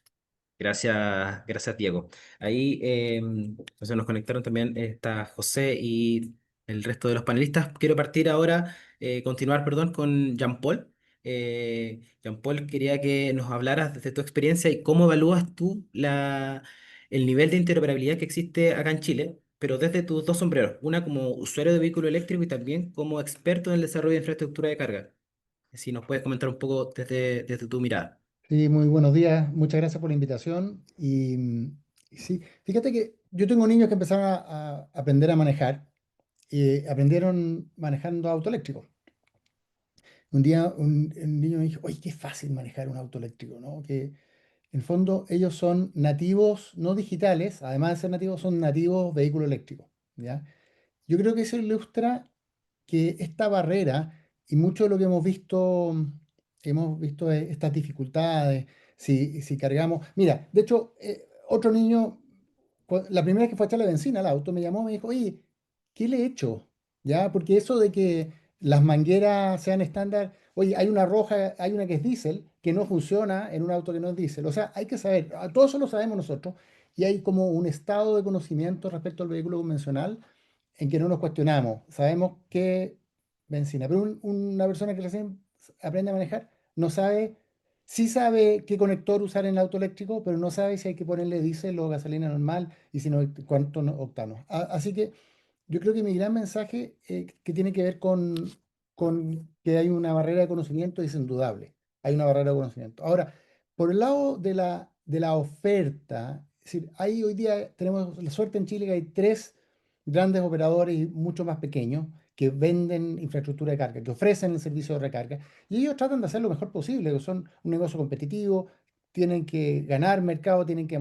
Gracias, Diego. Ahí entonces nos conectaron también está José y el resto de los panelistas. Quiero partir ahora, continuar, perdón, con Jean-Paul. Jean-Paul, quería que nos hablaras desde tu experiencia y cómo evalúas tú el nivel de interoperabilidad que existe acá en Chile, pero desde tus dos sombreros, una como usuario de vehículo eléctrico y también como experto en el desarrollo de infraestructura de carga. Si nos puedes comentar un poco desde tu mirada. Sí, muy buenos días. Muchas gracias por la invitación. Y sí, fíjate que yo tengo niños que empezaron a aprender a manejar y aprendieron manejando auto eléctrico. Un día un niño me dijo, oye, qué fácil manejar un auto eléctrico, ¿no? Que en el fondo ellos son nativos, no digitales, además de ser nativos, son nativos vehículo eléctrico, ¿ya? Yo creo que eso ilustra que esta barrera y mucho de lo que hemos visto estas dificultades, si cargamos. Mira, de hecho, otro niño, la primera vez que fue a echarle benzina al auto, me llamó y me dijo, oye, ¿qué le he hecho? ¿Ya? Porque eso de que las mangueras sean estándar, oye, hay una roja, hay una que es diésel, que no funciona en un auto que no es diésel. O sea, hay que saber, todo eso lo sabemos nosotros, y hay como un estado de conocimiento respecto al vehículo convencional en que no nos cuestionamos. Sabemos que benzina, pero una persona que recién aprende a manejar no sabe, sí sabe qué conector usar en el auto eléctrico, pero no sabe si hay que ponerle diésel o gasolina normal y si no, cuántos octanos. Así que yo creo que mi gran mensaje que tiene que ver con que hay una barrera de conocimiento es indudable. Hay una barrera de conocimiento. Ahora, por el lado de la oferta, es decir, hoy día tenemos la suerte en Chile que hay tres grandes operadores y mucho más pequeños que venden infraestructura de carga, que ofrecen el servicio de recarga, y ellos tratan de hacer lo mejor posible, que son un negocio competitivo, tienen que ganar mercado, tienen que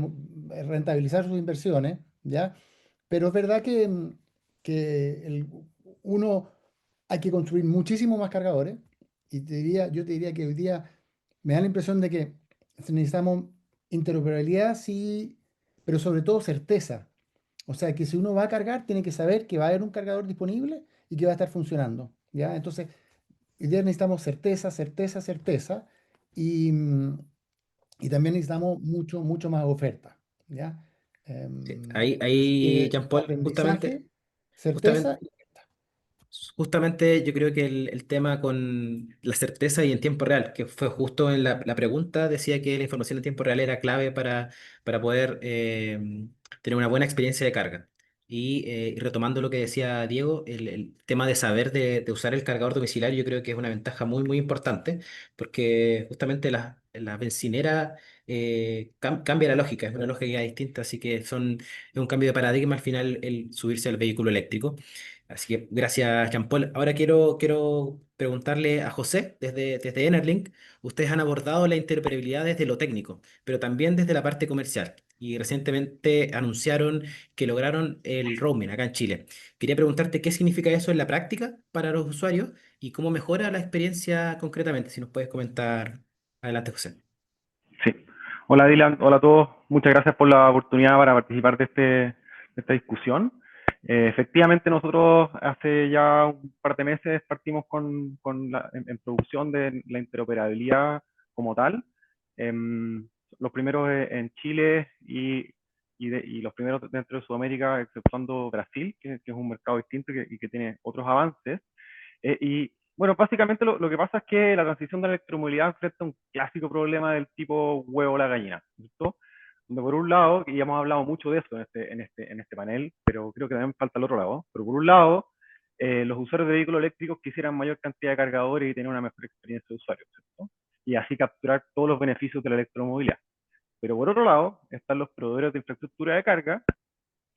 rentabilizar sus inversiones, ¿ya? Pero es verdad que uno hay que construir muchísimo más cargadores, y yo te diría que hoy día me da la impresión de que necesitamos interoperabilidad, sí, pero sobre todo certeza. O sea, que si uno va a cargar, tiene que saber que va a haber un cargador disponible y que va a estar funcionando, ¿ya? Entonces, hoy día necesitamos certeza, certeza, certeza, y, y también necesitamos mucho, mucho más oferta, ¿ya? Sí, Así ahí que Jean-Paul, aprendizaje, certeza. justamente Justamente yo creo que el tema con la certeza y en tiempo real, que fue justo en la pregunta, decía que la información en tiempo real era clave para poder tener una buena experiencia de carga. Y retomando lo que decía Diego, el tema de saber de usar el cargador domiciliario yo creo que es una ventaja muy, muy importante, porque justamente la bencinera cambia la lógica, es una lógica distinta, así que es un cambio de paradigma al final el subirse al vehículo eléctrico. Así que gracias, Jean-Paul. Ahora quiero preguntarle a José, desde Enerlink, ustedes han abordado la interoperabilidad desde lo técnico, pero también desde la parte comercial. Y recientemente anunciaron que lograron el roaming acá en Chile. Quería preguntarte qué significa eso en la práctica para los usuarios y cómo mejora la experiencia concretamente. Si nos puedes comentar. Adelante, José. Sí. Hola Dylan, hola a todos. Muchas gracias por la oportunidad para participar de esta discusión. Efectivamente, nosotros hace ya un par de meses partimos en producción de la interoperabilidad como tal. Los primeros en Chile y los primeros dentro de Sudamérica, exceptuando Brasil, que es un mercado distinto y que tiene otros avances. Y bueno, básicamente lo que pasa es que la transición de la electromovilidad enfrenta un clásico problema del tipo huevo o la gallina, ¿cierto? Donde por un lado, y ya hemos hablado mucho de eso en este panel, pero creo que también falta el otro lado, pero por un lado, los usuarios de vehículos eléctricos quisieran mayor cantidad de cargadores y tener una mejor experiencia de usuario, ¿cierto? Y así capturar todos los beneficios de la electromovilidad. Pero por otro lado, están los proveedores de infraestructura de carga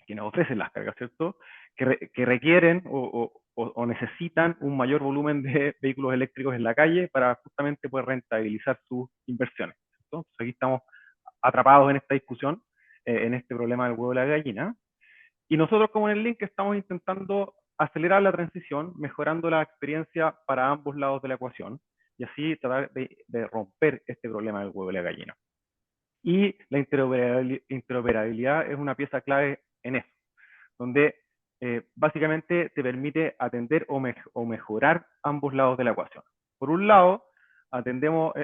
que nos ofrecen las cargas, ¿cierto? Que requieren o necesitan un mayor volumen de vehículos eléctricos en la calle para justamente poder rentabilizar sus inversiones, ¿cierto? Entonces aquí estamos atrapados en esta discusión, en este problema del huevo y la gallina. Y nosotros como en el link estamos intentando acelerar la transición, mejorando la experiencia para ambos lados de la ecuación, y así tratar de romper este problema del huevo y la gallina. Y la interoperabilidad es una pieza clave en eso, donde básicamente te permite atender o mejorar ambos lados de la ecuación. Por un lado, atendemos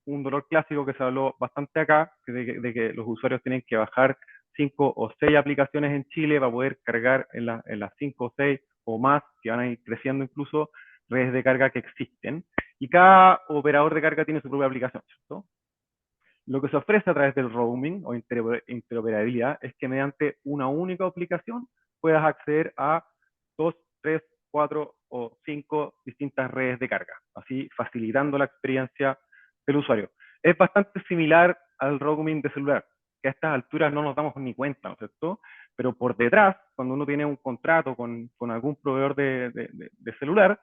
un dolor clásico que se habló bastante acá, de que los usuarios tienen que bajar 5 o 6 aplicaciones en Chile para poder cargar en las 5 o 6 o más, que van a ir creciendo incluso, redes de carga que existen. Y cada operador de carga tiene su propia aplicación, ¿cierto? Lo que se ofrece a través del roaming o interoperabilidad es que mediante una única aplicación puedas acceder a 2, 3, 4 o 5 distintas redes de carga, así facilitando la experiencia del usuario. Es bastante similar al roaming de celular, que a estas alturas no nos damos ni cuenta, ¿no es cierto? Pero por detrás, cuando uno tiene un contrato con algún proveedor de celular,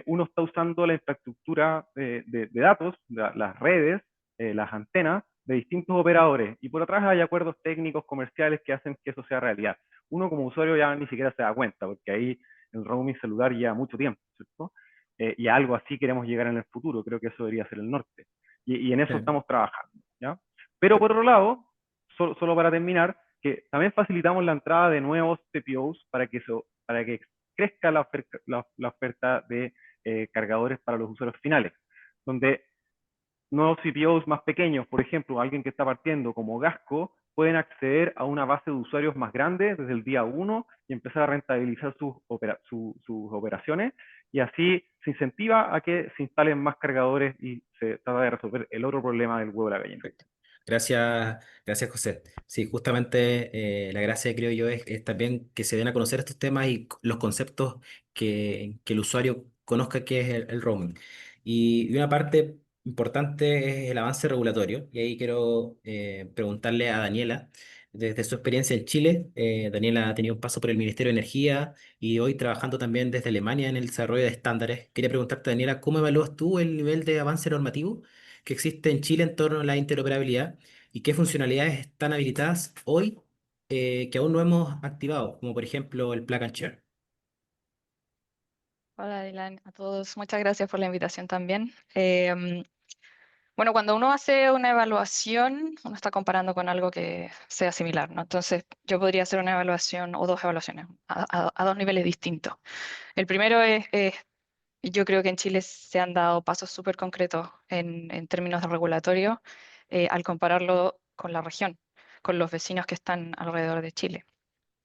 uno está usando la infraestructura de datos, las redes, las antenas de distintos operadores, y por atrás hay acuerdos técnicos, comerciales que hacen que eso sea realidad. Uno como usuario ya ni siquiera se da cuenta, porque ahí el roaming celular lleva mucho tiempo, ¿cierto? Y a algo así queremos llegar en el futuro, creo que eso debería ser el norte. Y en eso Sí. estamos trabajando, ¿ya? Pero por otro lado, solo para terminar, que también facilitamos la entrada de nuevos CPOs para que crezca la oferta de cargadores para los usuarios finales, donde nuevos CPOs más pequeños, por ejemplo, alguien que está partiendo como Gasco, pueden acceder a una base de usuarios más grande desde el día 1 y empezar a rentabilizar sus operaciones, y así se incentiva a que se instalen más cargadores y se trata de resolver el otro problema del huevo de la gallina. Perfecto. Gracias, José. Sí, justamente la gracia, creo yo, es también que se den a conocer estos temas y los conceptos que el usuario conozca qué es el roaming. Y una parte importante es el avance regulatorio. Y ahí quiero preguntarle a Daniela, desde su experiencia en Chile. Daniela ha tenido un paso por el Ministerio de Energía y hoy trabajando también desde Alemania en el desarrollo de estándares. Quería preguntarte, Daniela, ¿cómo evalúas tú el nivel de avance normativo que existe en Chile en torno a la interoperabilidad y qué funcionalidades están habilitadas hoy que aún no hemos activado, como por ejemplo el Plug and Share? Hola, Dylan, a todos. Muchas gracias por la invitación también. Bueno, cuando uno hace una evaluación, uno está comparando con algo que sea similar, ¿no? Entonces, yo podría hacer una evaluación o dos evaluaciones a dos niveles distintos. El primero es, yo creo que en Chile se han dado pasos súper concretos en términos de regulatorio al compararlo con la región, con los vecinos que están alrededor de Chile.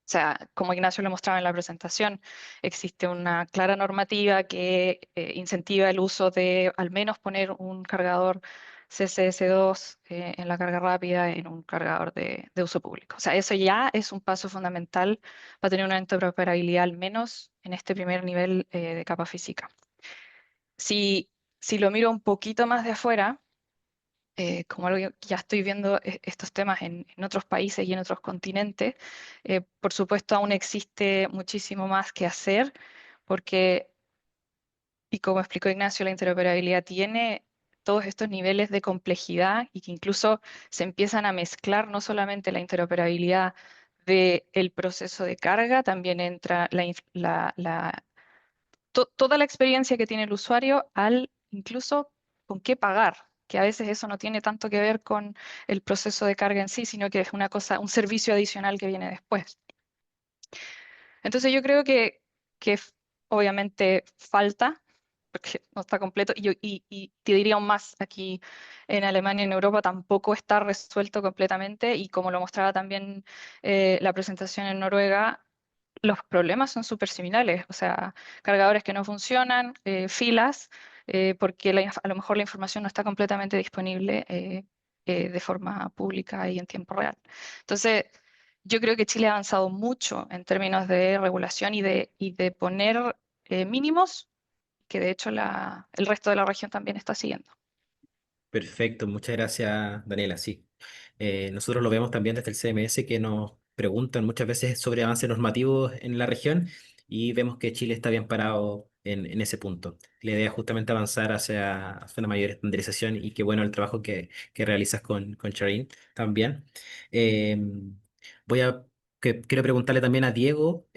O sea, como Ignacio lo mostraba en la presentación, existe una clara normativa que incentiva el uso de al menos poner un cargador CCS2 en la carga rápida en un cargador de uso público. O sea, eso ya es un paso fundamental para tener una interoperabilidad al menos en este primer nivel de capa física. Si lo miro un poquito más de afuera, como algo que ya estoy viendo estos temas en otros países y en otros continentes, por supuesto aún existe muchísimo más que hacer porque, y como explicó Ignacio, la interoperabilidad tiene todos estos niveles de complejidad y que incluso se empiezan a mezclar no solamente la interoperabilidad del proceso de carga, también entra toda la experiencia que tiene el usuario al incluso con qué pagar, que a veces eso no tiene tanto que ver con el proceso de carga en sí, sino que es una cosa, un servicio adicional que viene después. Entonces yo creo que obviamente falta, porque no está completo, y te diría aún más, aquí en Alemania y en Europa tampoco está resuelto completamente, y como lo mostraba también la presentación en Noruega, los problemas son súper similares, o sea, cargadores que no funcionan, filas, porque a lo mejor la información no está completamente disponible de forma pública y en tiempo real. Entonces, yo creo que Chile ha avanzado mucho en términos de regulación y de poner mínimos, que de hecho el resto de la región también está siguiendo. Perfecto, muchas gracias, Daniela. Sí, nosotros lo vemos también desde el CMS que nos preguntan muchas veces sobre avances normativos en la región y vemos que Chile está bien parado en ese punto. La idea es justamente avanzar hacia una mayor estandarización y qué bueno el trabajo que realizas con Charin también. Eh, quiero preguntarle también a Diego.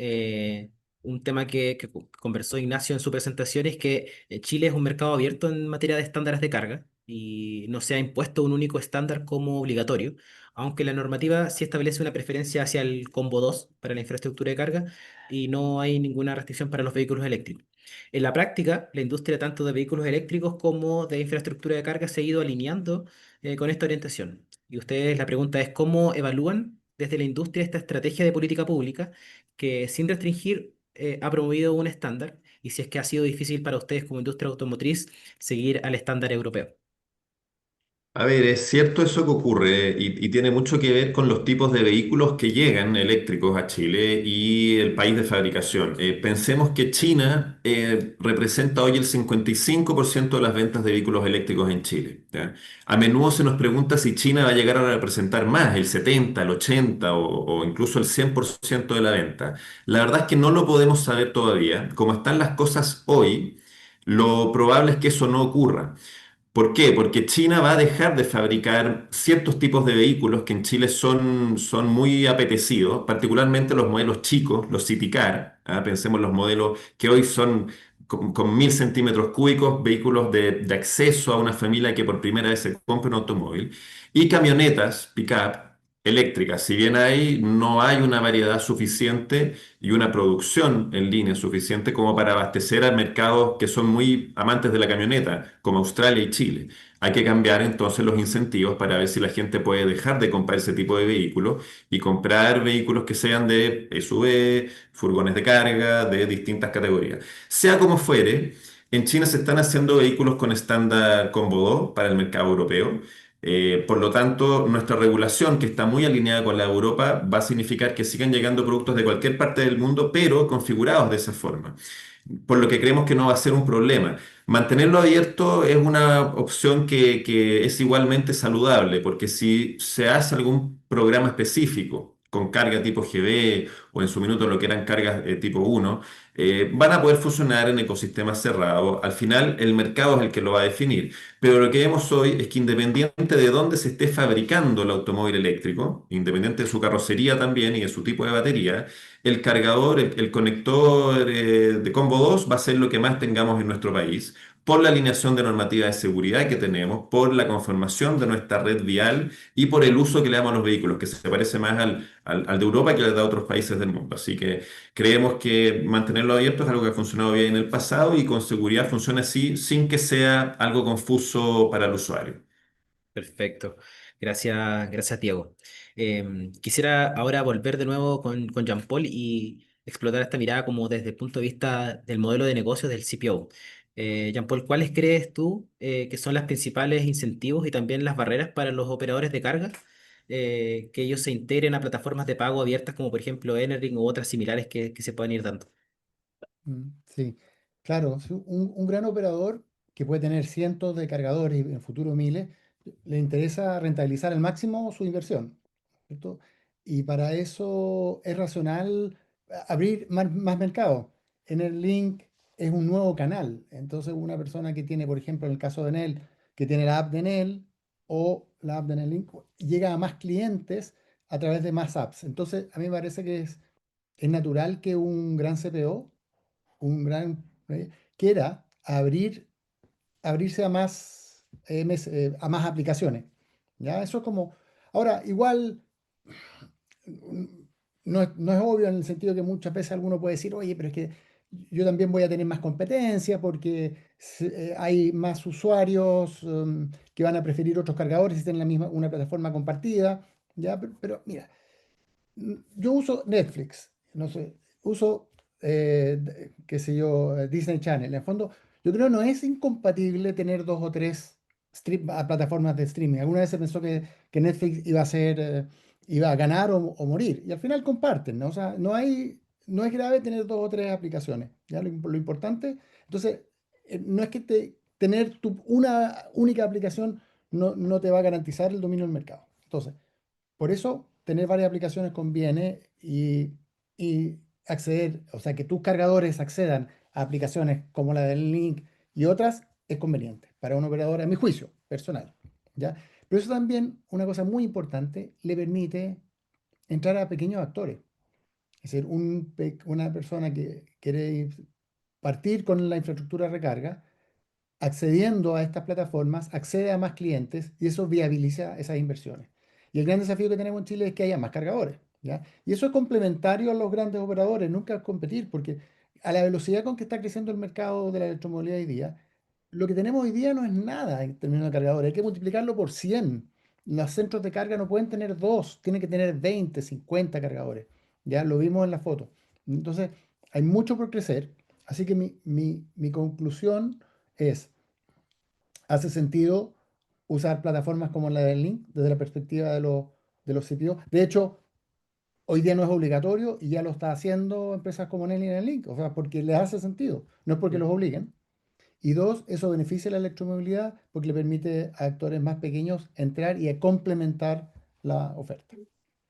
Un tema que conversó Ignacio en su presentación es que Chile es un mercado abierto en materia de estándares de carga y no se ha impuesto un único estándar como obligatorio, aunque la normativa sí establece una preferencia hacia el combo 2 para la infraestructura de carga y no hay ninguna restricción para los vehículos eléctricos. En la práctica, la industria tanto de vehículos eléctricos como de infraestructura de carga se ha ido alineando con esta orientación. Y ustedes, la pregunta es, ¿cómo evalúan desde la industria esta estrategia de política pública que sin restringir ha promovido un estándar y si es que ha sido difícil para ustedes como industria automotriz seguir al estándar europeo? A ver, es cierto eso que ocurre y tiene mucho que ver con los tipos de vehículos que llegan eléctricos a Chile y el país de fabricación. Pensemos que China representa hoy el 55% de las ventas de vehículos eléctricos en Chile, ¿ya? A menudo se nos pregunta si China va a llegar a representar más, el 70, el 80 o incluso el 100% de la venta. La verdad es que no lo podemos saber todavía. Como están las cosas hoy, Lo probable es que eso no ocurra. ¿Por qué? Porque China va a dejar de fabricar ciertos tipos de vehículos que en Chile son muy apetecidos, particularmente los modelos chicos, los City Car. ¿Ah? Pensemos en los modelos que hoy son con 1000 centímetros cúbicos, vehículos de acceso a una familia que por primera vez se compra un automóvil, y camionetas, pick-up, eléctricas. Si bien no hay una variedad suficiente y una producción en línea suficiente como para abastecer a mercados que son muy amantes de la camioneta, como Australia y Chile. Hay que cambiar entonces los incentivos para ver si la gente puede dejar de comprar ese tipo de vehículos y comprar vehículos que sean de SUV, furgones de carga, de distintas categorías. Sea como fuere, en China se están haciendo vehículos con estándar Combo 2 para el mercado europeo. Por lo tanto, nuestra regulación, que está muy alineada con la de Europa, va a significar que sigan llegando productos de cualquier parte del mundo, pero configurados de esa forma. Por lo que creemos que no va a ser un problema. Mantenerlo abierto es una opción que es igualmente saludable, porque si se hace algún programa específico con carga tipo GB o en su minuto lo que eran cargas tipo 1, van a poder funcionar en ecosistemas cerrados. Al final, el mercado es el que lo va a definir. Pero lo que vemos hoy es que independiente de dónde se esté fabricando el automóvil eléctrico, independiente de su carrocería también y de su tipo de batería, el cargador, el conector de Combo 2 va a ser lo que más tengamos en nuestro país, por la alineación de normativa de seguridad que tenemos, por la conformación de nuestra red vial y por el uso que le damos a los vehículos, que se parece más al de Europa que al de otros países del mundo. Así que creemos que mantenerlo abierto es algo que ha funcionado bien en el pasado y con seguridad funciona así sin que sea algo confuso para el usuario. Perfecto. Gracias, Diego. Quisiera ahora volver de nuevo con Jean-Paul y explotar esta mirada como desde el punto de vista del modelo de negocio del CPO. Jean-Paul, ¿cuáles crees tú que son los principales incentivos y también las barreras para los operadores de carga que ellos se integren a plataformas de pago abiertas como por ejemplo Enerring u otras similares que se pueden ir dando? Sí, claro, sí, un gran operador que puede tener cientos de cargadores y en futuro miles, le interesa rentabilizar al máximo su inversión, ¿cierto? Y para eso es racional abrir más mercado. En el link es un nuevo canal, entonces una persona que tiene, por ejemplo, en el caso de Enel, que tiene la app de Enel o la app de Enel Link, llega a más clientes a través de más apps. Entonces, a mí me parece que es natural que un gran CPO un gran, quiera abrirse a más aplicaciones. ¿Ya? Eso es como, ahora, igual, no es obvio en el sentido que muchas veces alguno puede decir, oye, pero es que yo también voy a tener más competencia porque hay más usuarios que van a preferir otros cargadores si tienen una plataforma compartida. ¿Ya? Pero mira, yo uso Netflix, no sé, uso, qué sé yo, Disney Channel. En el fondo, yo creo no es incompatible tener dos o tres plataformas de streaming. Alguna vez se pensó que Netflix iba a ganar o morir, y al final comparten, ¿no? O sea, no es grave tener dos o tres aplicaciones, ¿ya? Lo importante, entonces, no es que tener una única aplicación no te va a garantizar el dominio del mercado. Entonces, por eso, tener varias aplicaciones conviene y acceder, o sea, que tus cargadores accedan a aplicaciones como la del Link y otras es conveniente para un operador, a mi juicio, personal, ¿ya? Pero eso también, una cosa muy importante, le permite entrar a pequeños actores. Es decir, una persona que quiere partir con la infraestructura de recarga, accediendo a estas plataformas, accede a más clientes y eso viabiliza esas inversiones. Y el gran desafío que tenemos en Chile es que haya más cargadores, ¿ya? Y eso es complementario a los grandes operadores, nunca competir, porque a la velocidad con que está creciendo el mercado de la electromovilidad hoy día, lo que tenemos hoy día no es nada en términos de cargadores, hay que multiplicarlo por 100. Los centros de carga no pueden tener dos, tienen que tener 20, 50 cargadores. Ya lo vimos en la foto. Entonces, hay mucho por crecer. Así que mi conclusión es, hace sentido usar plataformas como la del Link desde la perspectiva de los CPO. De hecho, hoy día no es obligatorio y ya lo está haciendo empresas como Enel y Enel, o sea, porque les hace sentido, no es porque los obliguen. Y dos, eso beneficia la electromovilidad porque le permite a actores más pequeños entrar y a complementar la oferta.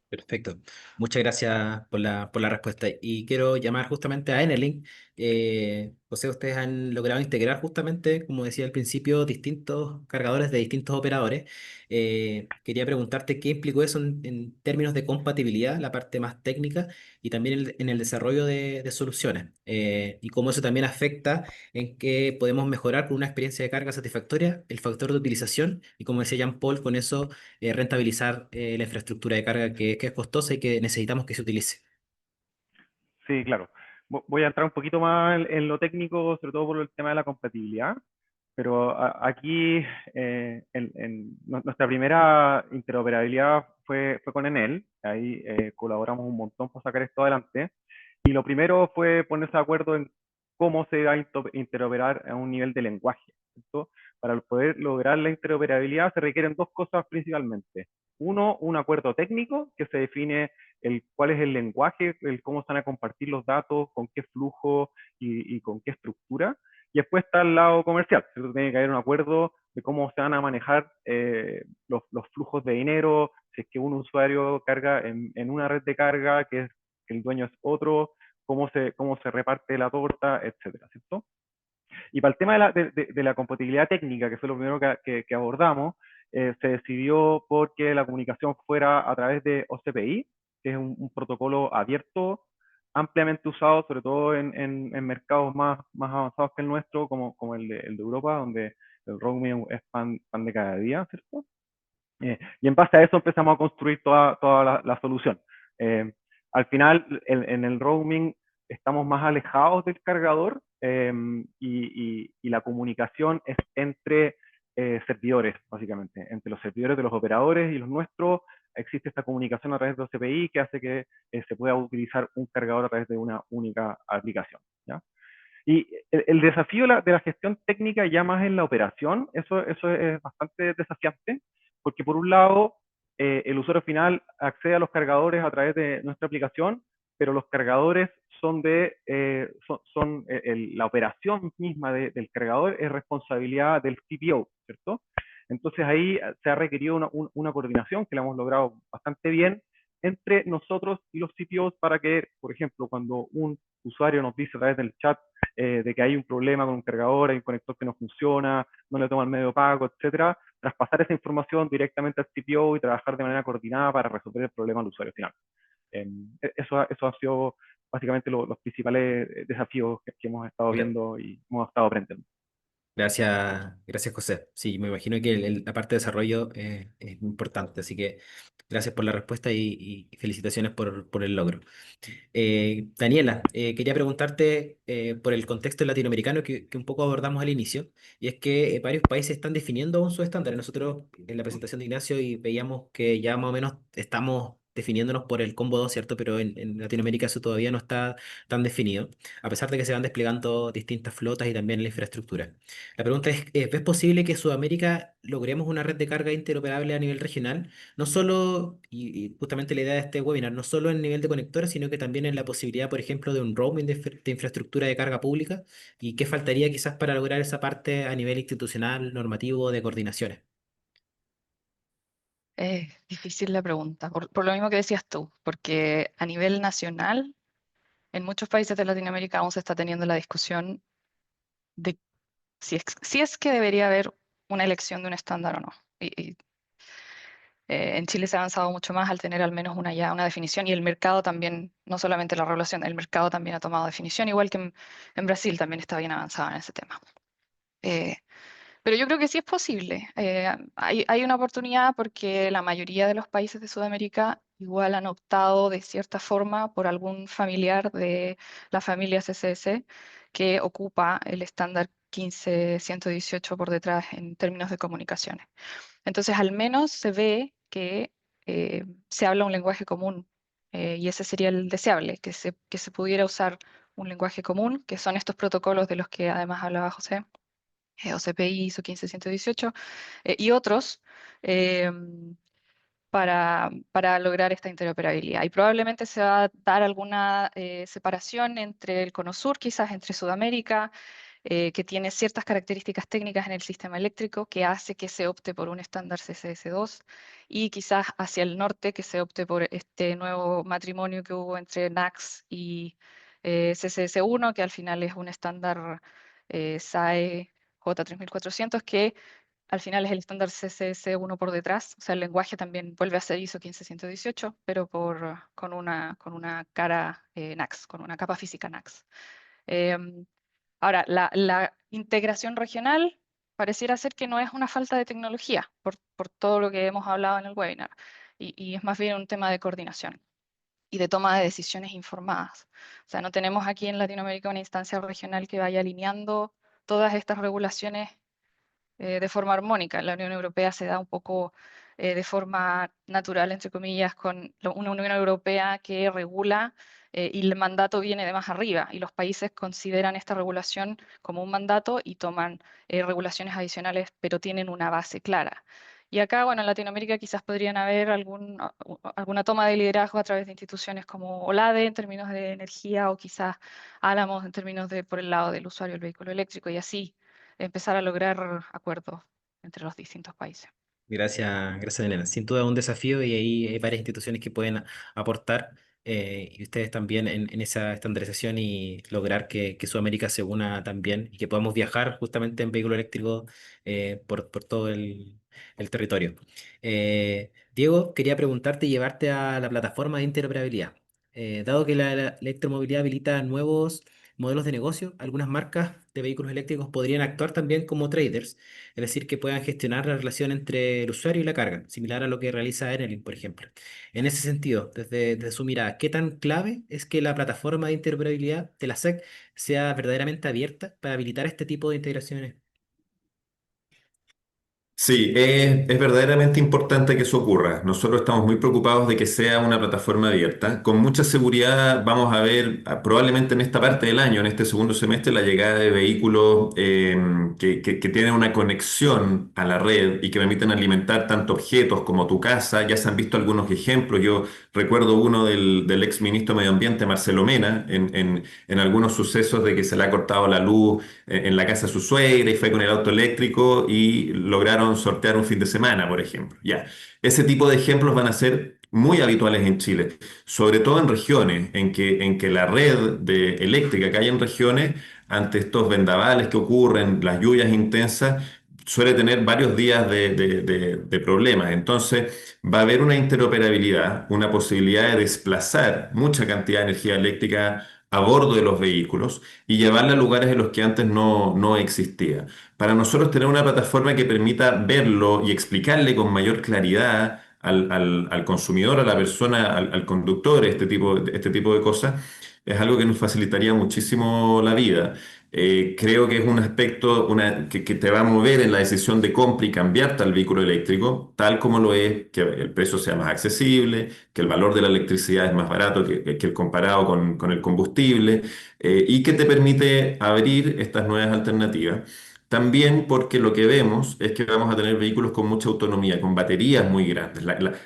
Perfecto. Muchas gracias por la respuesta. Y quiero llamar justamente a Enelink, O sea, ustedes han logrado integrar justamente, como decía al principio, distintos cargadores de distintos operadores. Quería preguntarte qué implicó eso en términos de compatibilidad, la parte más técnica, y también en el desarrollo de soluciones, y cómo eso también afecta en que podemos mejorar con una experiencia de carga satisfactoria el factor de utilización y, como decía Jean Paul, con eso rentabilizar la infraestructura de carga que es costosa y que necesitamos que se utilice. Sí, claro. Voy a entrar un poquito más en lo técnico, sobre todo por el tema de la compatibilidad, pero aquí nuestra primera interoperabilidad fue con Enel, ahí colaboramos un montón para sacar esto adelante, y lo primero fue ponerse de acuerdo en cómo se va a interoperar a un nivel de lenguaje, ¿cierto? Para poder lograr la interoperabilidad se requieren dos cosas principalmente. Uno, un acuerdo técnico que se define cuál es el lenguaje, cómo se van a compartir los datos, con qué flujo y con qué estructura. Y después está el lado comercial, ¿cierto? Tiene que haber un acuerdo de cómo se van a manejar los flujos de dinero, si es que un usuario carga en una red de carga, que el dueño es otro, cómo se reparte la torta, etcétera, ¿cierto? Y para el tema de la compatibilidad técnica, que fue lo primero que abordamos, se decidió porque la comunicación fuera a través de OCPI, que es un protocolo abierto, ampliamente usado, sobre todo en mercados más avanzados que el nuestro, como el de Europa, donde el roaming es pan de cada día, ¿cierto? Y en base a eso empezamos a construir toda la solución. Al final, en el roaming estamos más alejados del cargador, y la comunicación es entre servidores, básicamente. Entre los servidores de los operadores y los nuestros existe esta comunicación a través de OCPI que hace que se pueda utilizar un cargador a través de una única aplicación, ¿ya? Y el desafío de la gestión técnica ya más en la operación, eso es bastante desafiante, porque por un lado, el usuario final accede a los cargadores a través de nuestra aplicación, pero los cargadores son la operación misma del cargador es responsabilidad del CPO, ¿cierto? Entonces ahí se ha requerido una coordinación que la hemos logrado bastante bien entre nosotros y los CPOs para que, por ejemplo, cuando un usuario nos dice a través del chat de que hay un problema con un cargador, hay un conector que no funciona, no le toma el medio pago, etcétera, traspasar esa información directamente al CPO y trabajar de manera coordinada para resolver el problema al usuario final. Eso ha sido básicamente los principales desafíos que hemos estado viendo y hemos estado aprendiendo. Gracias José. Sí, me imagino que la parte de desarrollo es muy importante, así que gracias por la respuesta y felicitaciones por el logro. Daniela, quería preguntarte por el contexto latinoamericano que un poco abordamos al inicio, y es que varios países están definiendo aún sus estándares. Nosotros en la presentación de Ignacio y veíamos que ya más o menos estamos definiéndonos por el combo 2, ¿cierto? Pero en Latinoamérica eso todavía no está tan definido, a pesar de que se van desplegando distintas flotas y también la infraestructura. La pregunta es, ¿es posible que en Sudamérica logremos una red de carga interoperable a nivel regional? No solo, y justamente la idea de este webinar, no solo en nivel de conectores, sino que también en la posibilidad, por ejemplo, de un roaming de infraestructura de carga pública. ¿Y qué faltaría quizás para lograr esa parte a nivel institucional, normativo, de coordinaciones? Es difícil la pregunta, por lo mismo que decías tú, porque a nivel nacional, en muchos países de Latinoamérica aún se está teniendo la discusión de si es que debería haber una elección de un estándar o no. En Chile se ha avanzado mucho más al tener al menos una definición, y el mercado también, no solamente la regulación, el mercado también ha tomado definición, igual que en Brasil también está bien avanzado en ese tema. Pero yo creo que sí es posible. Hay una oportunidad porque la mayoría de los países de Sudamérica igual han optado de cierta forma por algún familiar de la familia CCS que ocupa el estándar 15118 por detrás en términos de comunicaciones. Entonces, al menos se ve que se habla un lenguaje común, y ese sería el deseable, que se pudiera usar un lenguaje común, que son estos protocolos de los que además hablaba José, OCPI, ISO 15118, y otros, para lograr esta interoperabilidad. Y probablemente se va a dar alguna separación entre el Cono Sur, quizás entre Sudamérica, que tiene ciertas características técnicas en el sistema eléctrico que hace que se opte por un estándar CCS2, y quizás hacia el norte que se opte por este nuevo matrimonio que hubo entre NACS y CCS1, que al final es un estándar SAE J3400, que al final es el estándar CCS1 por detrás. O sea, el lenguaje también vuelve a ser ISO 15118, pero con una cara NACS, con una capa física NACS. Ahora, la integración regional pareciera ser que no es una falta de tecnología, por todo lo que hemos hablado en el webinar, y es más bien un tema de coordinación y de toma de decisiones informadas. O sea, no tenemos aquí en Latinoamérica una instancia regional que vaya alineando todas estas regulaciones de forma armónica. La Unión Europea se da un poco de forma natural, entre comillas, con una Unión Europea que regula y el mandato viene de más arriba y los países consideran esta regulación como un mandato y toman regulaciones adicionales, pero tienen una base clara. Y acá, bueno, en Latinoamérica quizás podrían haber alguna toma de liderazgo a través de instituciones como OLADE en términos de energía o quizás Álamos en términos de por el lado del usuario del vehículo eléctrico y así empezar a lograr acuerdos entre los distintos países. Gracias, Elena. Sin duda un desafío y ahí hay varias instituciones que pueden aportar y ustedes también en esa estandarización y lograr que Sudamérica se una también y que podamos viajar justamente en vehículo eléctrico por todo el territorio. Diego, quería preguntarte y llevarte a la plataforma de interoperabilidad. Dado que la electromovilidad habilita nuevos modelos de negocio, algunas marcas de vehículos eléctricos podrían actuar también como traders, es decir, que puedan gestionar la relación entre el usuario y la carga, similar a lo que realiza Enelink, por ejemplo. En ese sentido, desde su mirada, ¿qué tan clave es que la plataforma de interoperabilidad de la SEC sea verdaderamente abierta para habilitar este tipo de integraciones? Sí, es verdaderamente importante que eso ocurra. Nosotros estamos muy preocupados de que sea una plataforma abierta. Con mucha seguridad vamos a ver probablemente en esta parte del año, en este segundo semestre, la llegada de vehículos que tienen una conexión a la red y que permiten alimentar tanto objetos como tu casa. Ya se han visto algunos ejemplos. Yo recuerdo uno del ex ministro de Medio Ambiente, Marcelo Mena, en algunos sucesos de que se le ha cortado la luz en la casa de su suegra y fue con el auto eléctrico y lograron sortear un fin de semana, por ejemplo. Ya, ese tipo de ejemplos van a ser muy habituales en Chile, sobre todo en regiones en que la red eléctrica que hay en regiones, ante estos vendavales que ocurren, las lluvias intensas, suele tener varios días de problemas. Entonces, va a haber una interoperabilidad, una posibilidad de desplazar mucha cantidad de energía eléctrica a bordo de los vehículos y llevarla a lugares en los que antes no existía. Para nosotros tener una plataforma que permita verlo y explicarle con mayor claridad al consumidor, a la persona, al conductor, este tipo de cosas, es algo que nos facilitaría muchísimo la vida. Creo que es un aspecto que te va a mover en la decisión de compra y cambiarte al vehículo eléctrico, tal como lo es que el precio sea más accesible, que el valor de la electricidad es más barato que el comparado con el combustible, y que te permite abrir estas nuevas alternativas. También porque lo que vemos es que vamos a tener vehículos con mucha autonomía, con baterías muy grandes.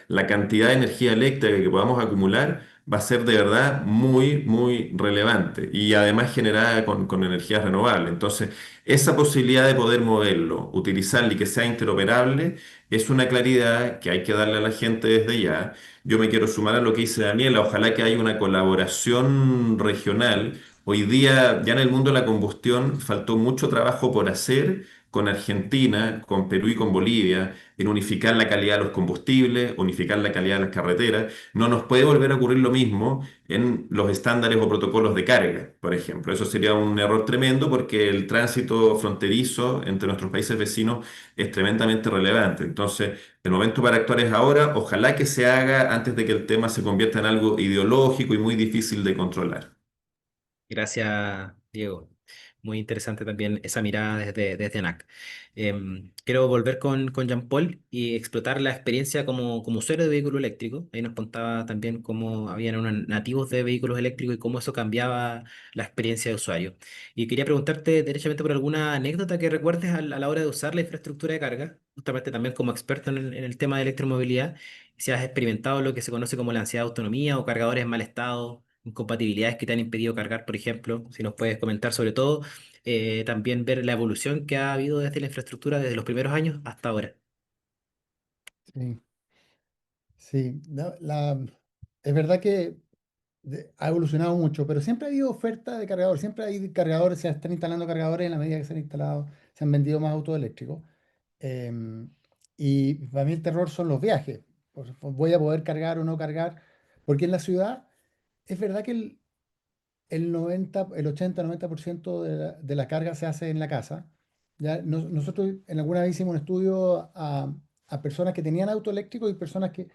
La cantidad de energía eléctrica que podamos acumular va a ser de verdad muy, muy relevante y además generada con energías renovables. Entonces, esa posibilidad de poder moverlo, utilizarlo y que sea interoperable es una claridad que hay que darle a la gente desde ya. Yo me quiero sumar a lo que dice Daniela. Ojalá que haya una colaboración regional. Hoy día, ya en el mundo de la combustión, faltó mucho trabajo por hacer con Argentina, con Perú y con Bolivia, en unificar la calidad de los combustibles, unificar la calidad de las carreteras. No nos puede volver a ocurrir lo mismo en los estándares o protocolos de carga, por ejemplo. Eso sería un error tremendo porque el tránsito fronterizo entre nuestros países vecinos es tremendamente relevante. Entonces, el momento para actuar es ahora. Ojalá que se haga antes de que el tema se convierta en algo ideológico y muy difícil de controlar. Gracias, Diego. Muy interesante también esa mirada desde ANAC. Quiero volver con Jean-Paul y explotar la experiencia como usuario de vehículo eléctrico. Ahí nos contaba también cómo habían unos nativos de vehículos eléctricos y cómo eso cambiaba la experiencia de usuario. Y quería preguntarte derechamente por alguna anécdota que recuerdes a la hora de usar la infraestructura de carga, justamente también como experto en el tema de electromovilidad, si has experimentado lo que se conoce como la ansiedad de autonomía o cargadores en mal estado, incompatibilidades que te han impedido cargar, por ejemplo, si nos puedes comentar sobre todo, también ver la evolución que ha habido desde la infraestructura desde los primeros años hasta ahora. Sí, sí. Es verdad que ha evolucionado mucho, pero siempre ha habido oferta de cargadores, siempre hay cargadores, se están instalando cargadores en la medida que se han instalado, se han vendido más autos eléctricos. Em, y para mí el terror son los viajes. Voy a poder cargar o no cargar, porque en la ciudad es verdad que el 90, el 80-90% de la carga se hace en la casa. ¿Ya? Nosotros en alguna vez hicimos un estudio a personas que tenían auto eléctrico y personas que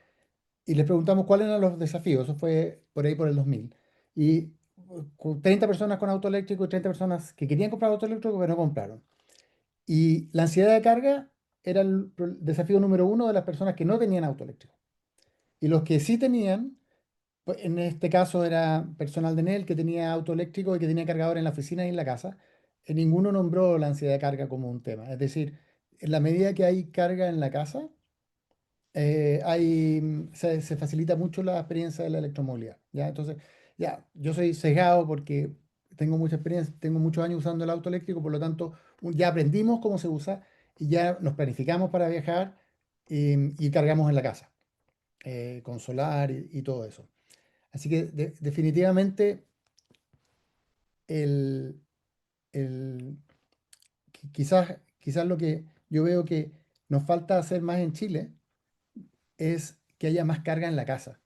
y les preguntamos cuáles eran los desafíos. Eso fue por ahí por el 2000. Y con 30 personas con auto eléctrico y 30 personas que querían comprar auto eléctrico pero no compraron. Y la ansiedad de carga era el desafío número uno de las personas que no tenían auto eléctrico. Y los que sí tenían, pues en este caso era personal de Enel que tenía auto eléctrico y que tenía cargador en la oficina y en la casa. Ninguno nombró la ansiedad de carga como un tema. Es decir, en la medida que hay carga en la casa, se facilita mucho la experiencia de la electromovilidad, ¿ya? Entonces, ya, yo soy sesgado porque tengo mucha experiencia, tengo muchos años usando el auto eléctrico, por lo tanto, ya aprendimos cómo se usa y ya nos planificamos para viajar y cargamos en la casa, con solar y todo eso. Así que definitivamente el, el- quizás lo que yo veo que nos falta hacer más en Chile es que haya más carga en la casa,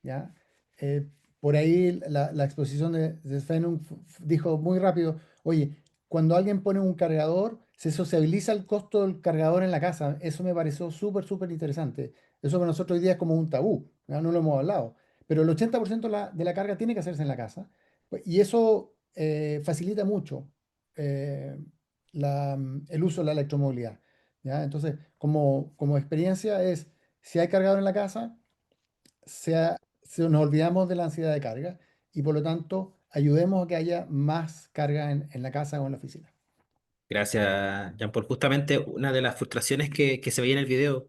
¿ya? Eh, por ahí la exposición de Svenung dijo muy rápido, oye, cuando alguien pone un cargador, se sociabiliza el costo del cargador en la casa. Eso me pareció súper interesante. Eso para nosotros hoy día es como un tabú, ¿ya? No lo hemos hablado. Pero el 80% de la carga tiene que hacerse en la casa. Y eso facilita mucho eh, el uso de la electromovilidad, ¿ya? Entonces, como experiencia es si hay cargador en la casa, nos olvidamos de la ansiedad de carga y por lo tanto ayudemos a que haya más carga en la casa o en la oficina. Gracias, Jean-Paul. Justamente una de las frustraciones que se veía en el video,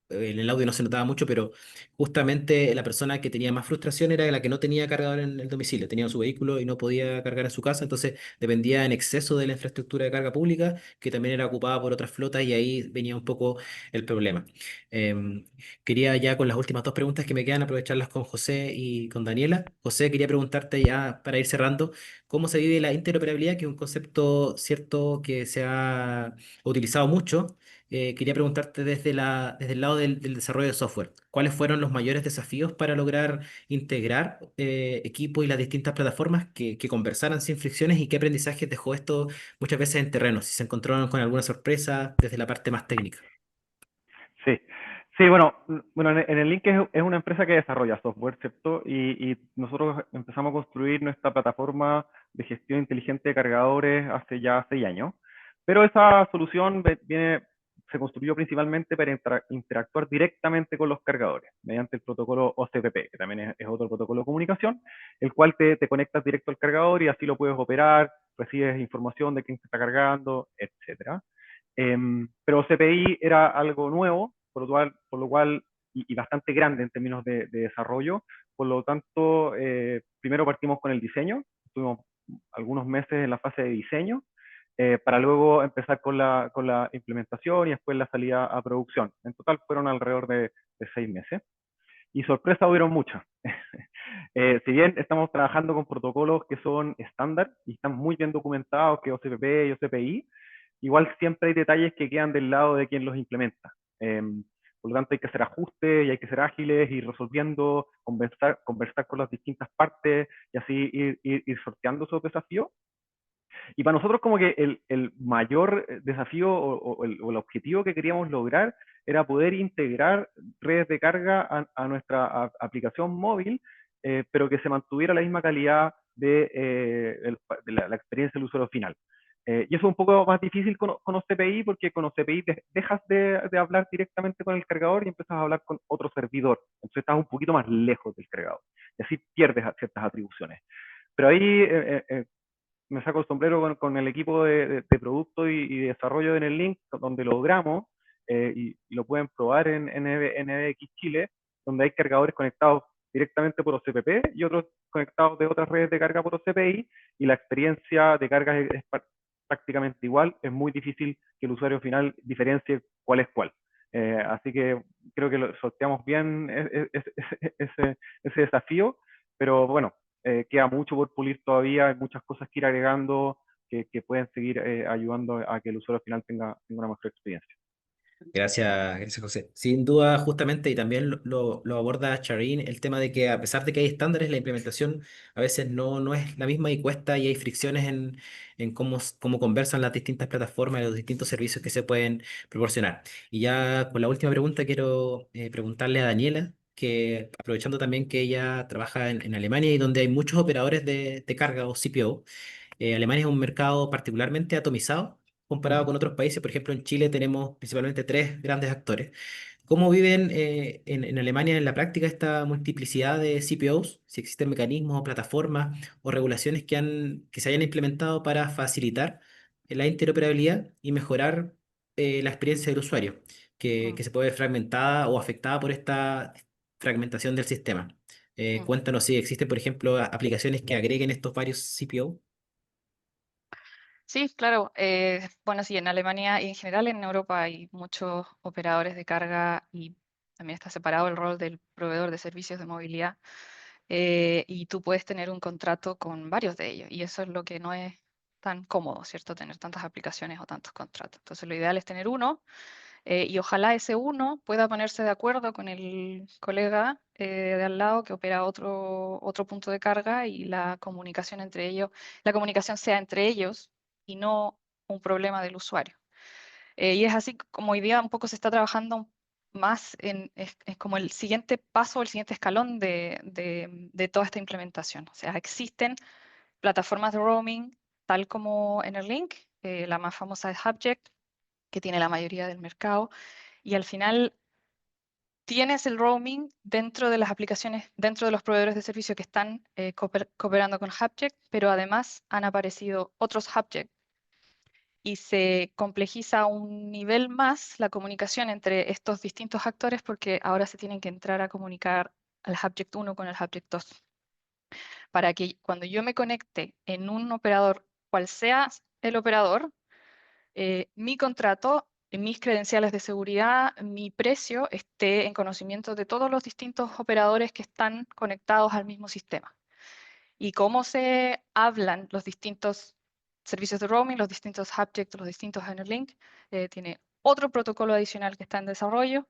en el audio no se notaba mucho, pero justamente la persona que tenía más frustración era la que no tenía cargador en el domicilio, tenía su vehículo y no podía cargar en su casa, entonces dependía en exceso de la infraestructura de carga pública, que también era ocupada por otras flotas y ahí venía un poco el problema. Em, Quería ya con las últimas dos preguntas que me quedan aprovecharlas con José y con Daniela. José, quería preguntarte ya para ir cerrando. ¿Cómo se vive la interoperabilidad, que es un concepto cierto que se ha utilizado mucho? Quería preguntarte desde el lado del desarrollo de software, ¿cuáles fueron los mayores desafíos para lograr integrar equipos y las distintas plataformas que conversaran sin fricciones y qué aprendizajes dejó esto muchas veces en terreno? Si se encontraron con alguna sorpresa desde la parte más técnica. Sí, sí, bueno, en el Link es una empresa que desarrolla software, ¿cierto? Y nosotros empezamos a construir nuestra plataforma de gestión inteligente de cargadores hace ya 6 años, pero esa solución se construyó principalmente para interactuar directamente con los cargadores, mediante el protocolo OCPP, que también es otro protocolo de comunicación, el cual te conectas directo al cargador y así lo puedes operar, recibes información de quién se está cargando, etcétera. Pero CPI era algo nuevo, por lo cual y bastante grande en términos de desarrollo. Por lo tanto, primero partimos con el diseño, estuvimos algunos meses en la fase de diseño, para luego empezar con la implementación y después la salida a producción. En total fueron alrededor de 6 meses. Y sorpresas hubieron muchas. Si bien estamos trabajando con protocolos que son estándar y están muy bien documentados, que OCPP y OCPI, igual siempre hay detalles que quedan del lado de quien los implementa. Por lo tanto, hay que hacer ajustes y hay que ser ágiles, ir resolviendo, conversar con las distintas partes y así ir sorteando esos desafíos. Y para nosotros como que el mayor desafío o el objetivo que queríamos lograr era poder integrar redes de carga a nuestra aplicación móvil, pero que se mantuviera la misma calidad de la experiencia del usuario final. Y eso es un poco más difícil con OCPI, porque con OCPI dejas de hablar directamente con el cargador y empiezas a hablar con otro servidor. Entonces estás un poquito más lejos del cargador. Y así pierdes ciertas atribuciones. Pero ahí me saco el sombrero con el equipo de producto y desarrollo en el Link, donde logramos, y lo pueden probar en NBX Chile, donde hay cargadores conectados directamente por OCPP y otros conectados de otras redes de carga por OCPI, y la experiencia de carga es prácticamente igual. Es muy difícil que el usuario final diferencie cuál es cuál. Así que creo que lo sorteamos bien ese desafío. pero bueno, queda mucho por pulir todavía, hay muchas cosas que ir agregando que pueden seguir ayudando a que el usuario final tenga una mejor experiencia. Gracias, José. Sin duda, justamente, y también lo aborda Charin, el tema de que a pesar de que hay estándares, la implementación a veces no es la misma y cuesta y hay fricciones en cómo conversan las distintas plataformas y los distintos servicios que se pueden proporcionar. Y ya con la última pregunta quiero preguntarle a Daniela, que aprovechando también que ella trabaja en Alemania y donde hay muchos operadores de carga o CPO. Alemania es un mercado particularmente atomizado comparado con otros países. Por ejemplo, en Chile tenemos principalmente tres grandes actores. ¿Cómo viven en Alemania en la práctica esta multiplicidad de CPOs? Si existen mecanismos o plataformas o regulaciones que se hayan implementado para facilitar la interoperabilidad y mejorar la experiencia del usuario, que se puede ver fragmentada o afectada por esta fragmentación del sistema. Cuéntanos si existen, por ejemplo, aplicaciones que agreguen estos varios CPO. Sí, claro. Bueno, sí, en Alemania y en general en Europa hay muchos operadores de carga y también está separado el rol del proveedor de servicios de movilidad. Y tú puedes tener un contrato con varios de ellos y eso es lo que no es tan cómodo, ¿cierto? Tener tantas aplicaciones o tantos contratos. Entonces lo ideal es tener uno y ojalá ese uno pueda ponerse de acuerdo con el colega de al lado que opera otro punto de carga y la comunicación entre ellos, la comunicación sea entre ellos y no un problema del usuario. Y es así como hoy día un poco se está trabajando más es como el siguiente paso, el siguiente escalón de toda esta implementación. O sea, existen plataformas de roaming tal como Enerlink, la más famosa es Hubject, que tiene la mayoría del mercado, y al final tienes el roaming dentro de las aplicaciones, dentro de los proveedores de servicio que están cooperando con Hubject, pero además han aparecido otros Hubject y se complejiza a un nivel más la comunicación entre estos distintos actores porque ahora se tienen que entrar a comunicar al Hubject 1 con el Hubject 2. Para que cuando yo me conecte en un operador, cual sea el operador, mi contrato, mis credenciales de seguridad, mi precio esté en conocimiento de todos los distintos operadores que están conectados al mismo sistema. Y cómo se hablan los distintos servicios de roaming, los distintos Hubject, los distintos Enerlink, tiene otro protocolo adicional que está en desarrollo,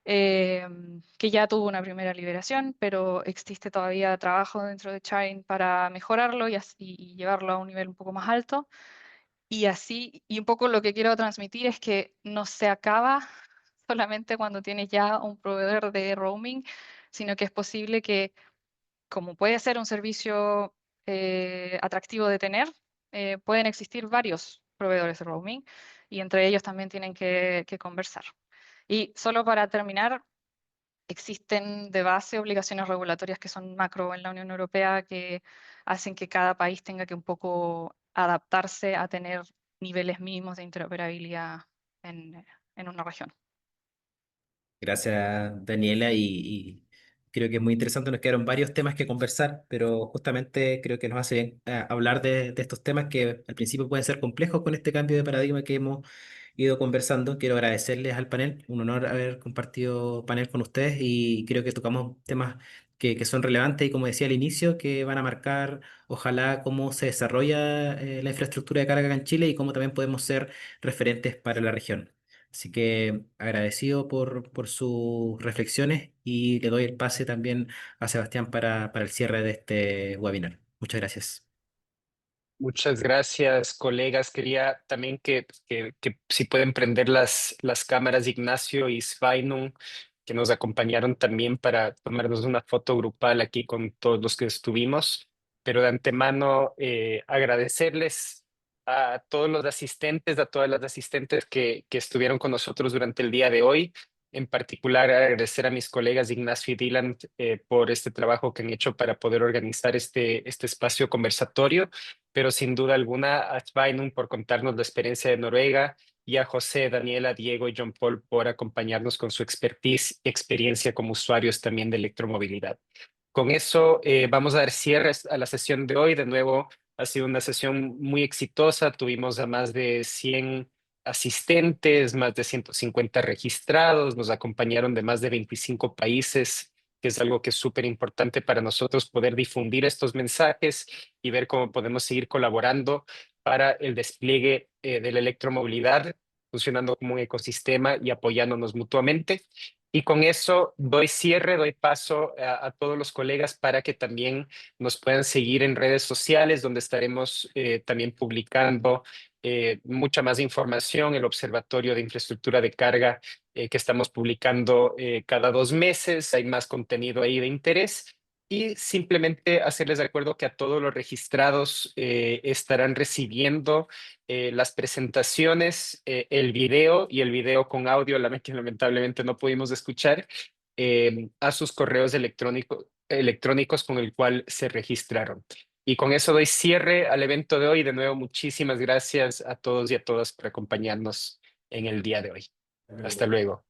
que ya tuvo una primera liberación, pero existe todavía trabajo dentro de Chain para mejorarlo y llevarlo a un nivel un poco más alto. Y así, y un poco lo que quiero transmitir es que no se acaba solamente cuando tienes ya un proveedor de roaming, sino que es posible que, como puede ser un servicio atractivo de tener, pueden existir varios proveedores de roaming y entre ellos también tienen que conversar. Y solo para terminar, existen de base obligaciones regulatorias que son macro en la Unión Europea que hacen que cada país tenga que un poco adaptarse a tener niveles mínimos de interoperabilidad en una región. Gracias, Daniela, y creo que es muy interesante. Nos quedaron varios temas que conversar, pero justamente creo que nos hace bien hablar de estos temas que al principio pueden ser complejos con este cambio de paradigma que hemos ido conversando. Quiero agradecerles al panel, un honor haber compartido panel con ustedes y creo que tocamos temas que son relevantes y como decía al inicio, que van a marcar ojalá cómo se desarrolla la infraestructura de carga acá en Chile y cómo también podemos ser referentes para la región. Así que agradecido por sus reflexiones y le doy el pase también a Sebastián para el cierre de este webinar. Muchas gracias. Muchas gracias, colegas. Quería también que si pueden prender las cámaras de Ignacio y Sveinung, que nos acompañaron también para tomarnos una foto grupal aquí con todos los que estuvimos. Pero de antemano, agradecerles a todos los asistentes, a todas las asistentes que estuvieron con nosotros durante el día de hoy. En particular, agradecer a mis colegas Ignacio y Dylan por este trabajo que han hecho para poder organizar este espacio conversatorio, pero sin duda alguna a Sveinung por contarnos la experiencia de Noruega y a José, Daniela, Diego y John Paul por acompañarnos con su expertise y experiencia como usuarios también de electromovilidad. Con eso vamos a dar cierre a la sesión de hoy. De nuevo, ha sido una sesión muy exitosa. Tuvimos a más de 100 asistentes, más de 150 registrados, nos acompañaron de más de 25 países que es algo que es súper importante para nosotros poder difundir estos mensajes y ver cómo podemos seguir colaborando para el despliegue de la electromovilidad, funcionando como un ecosistema y apoyándonos mutuamente. Y con eso doy cierre, doy paso a todos los colegas para que también nos puedan seguir en redes sociales, donde estaremos también publicando mucha más información, el Observatorio de Infraestructura de Carga que estamos publicando cada 2 meses, hay más contenido ahí de interés. Y simplemente hacerles de acuerdo que a todos los registrados estarán recibiendo las presentaciones, el video y el video con audio, que lamentablemente no pudimos escuchar, a sus correos electrónicos con el cual se registraron. Y con eso doy cierre al evento de hoy. De nuevo, muchísimas gracias a todos y a todas por acompañarnos en el día de hoy. Hasta luego.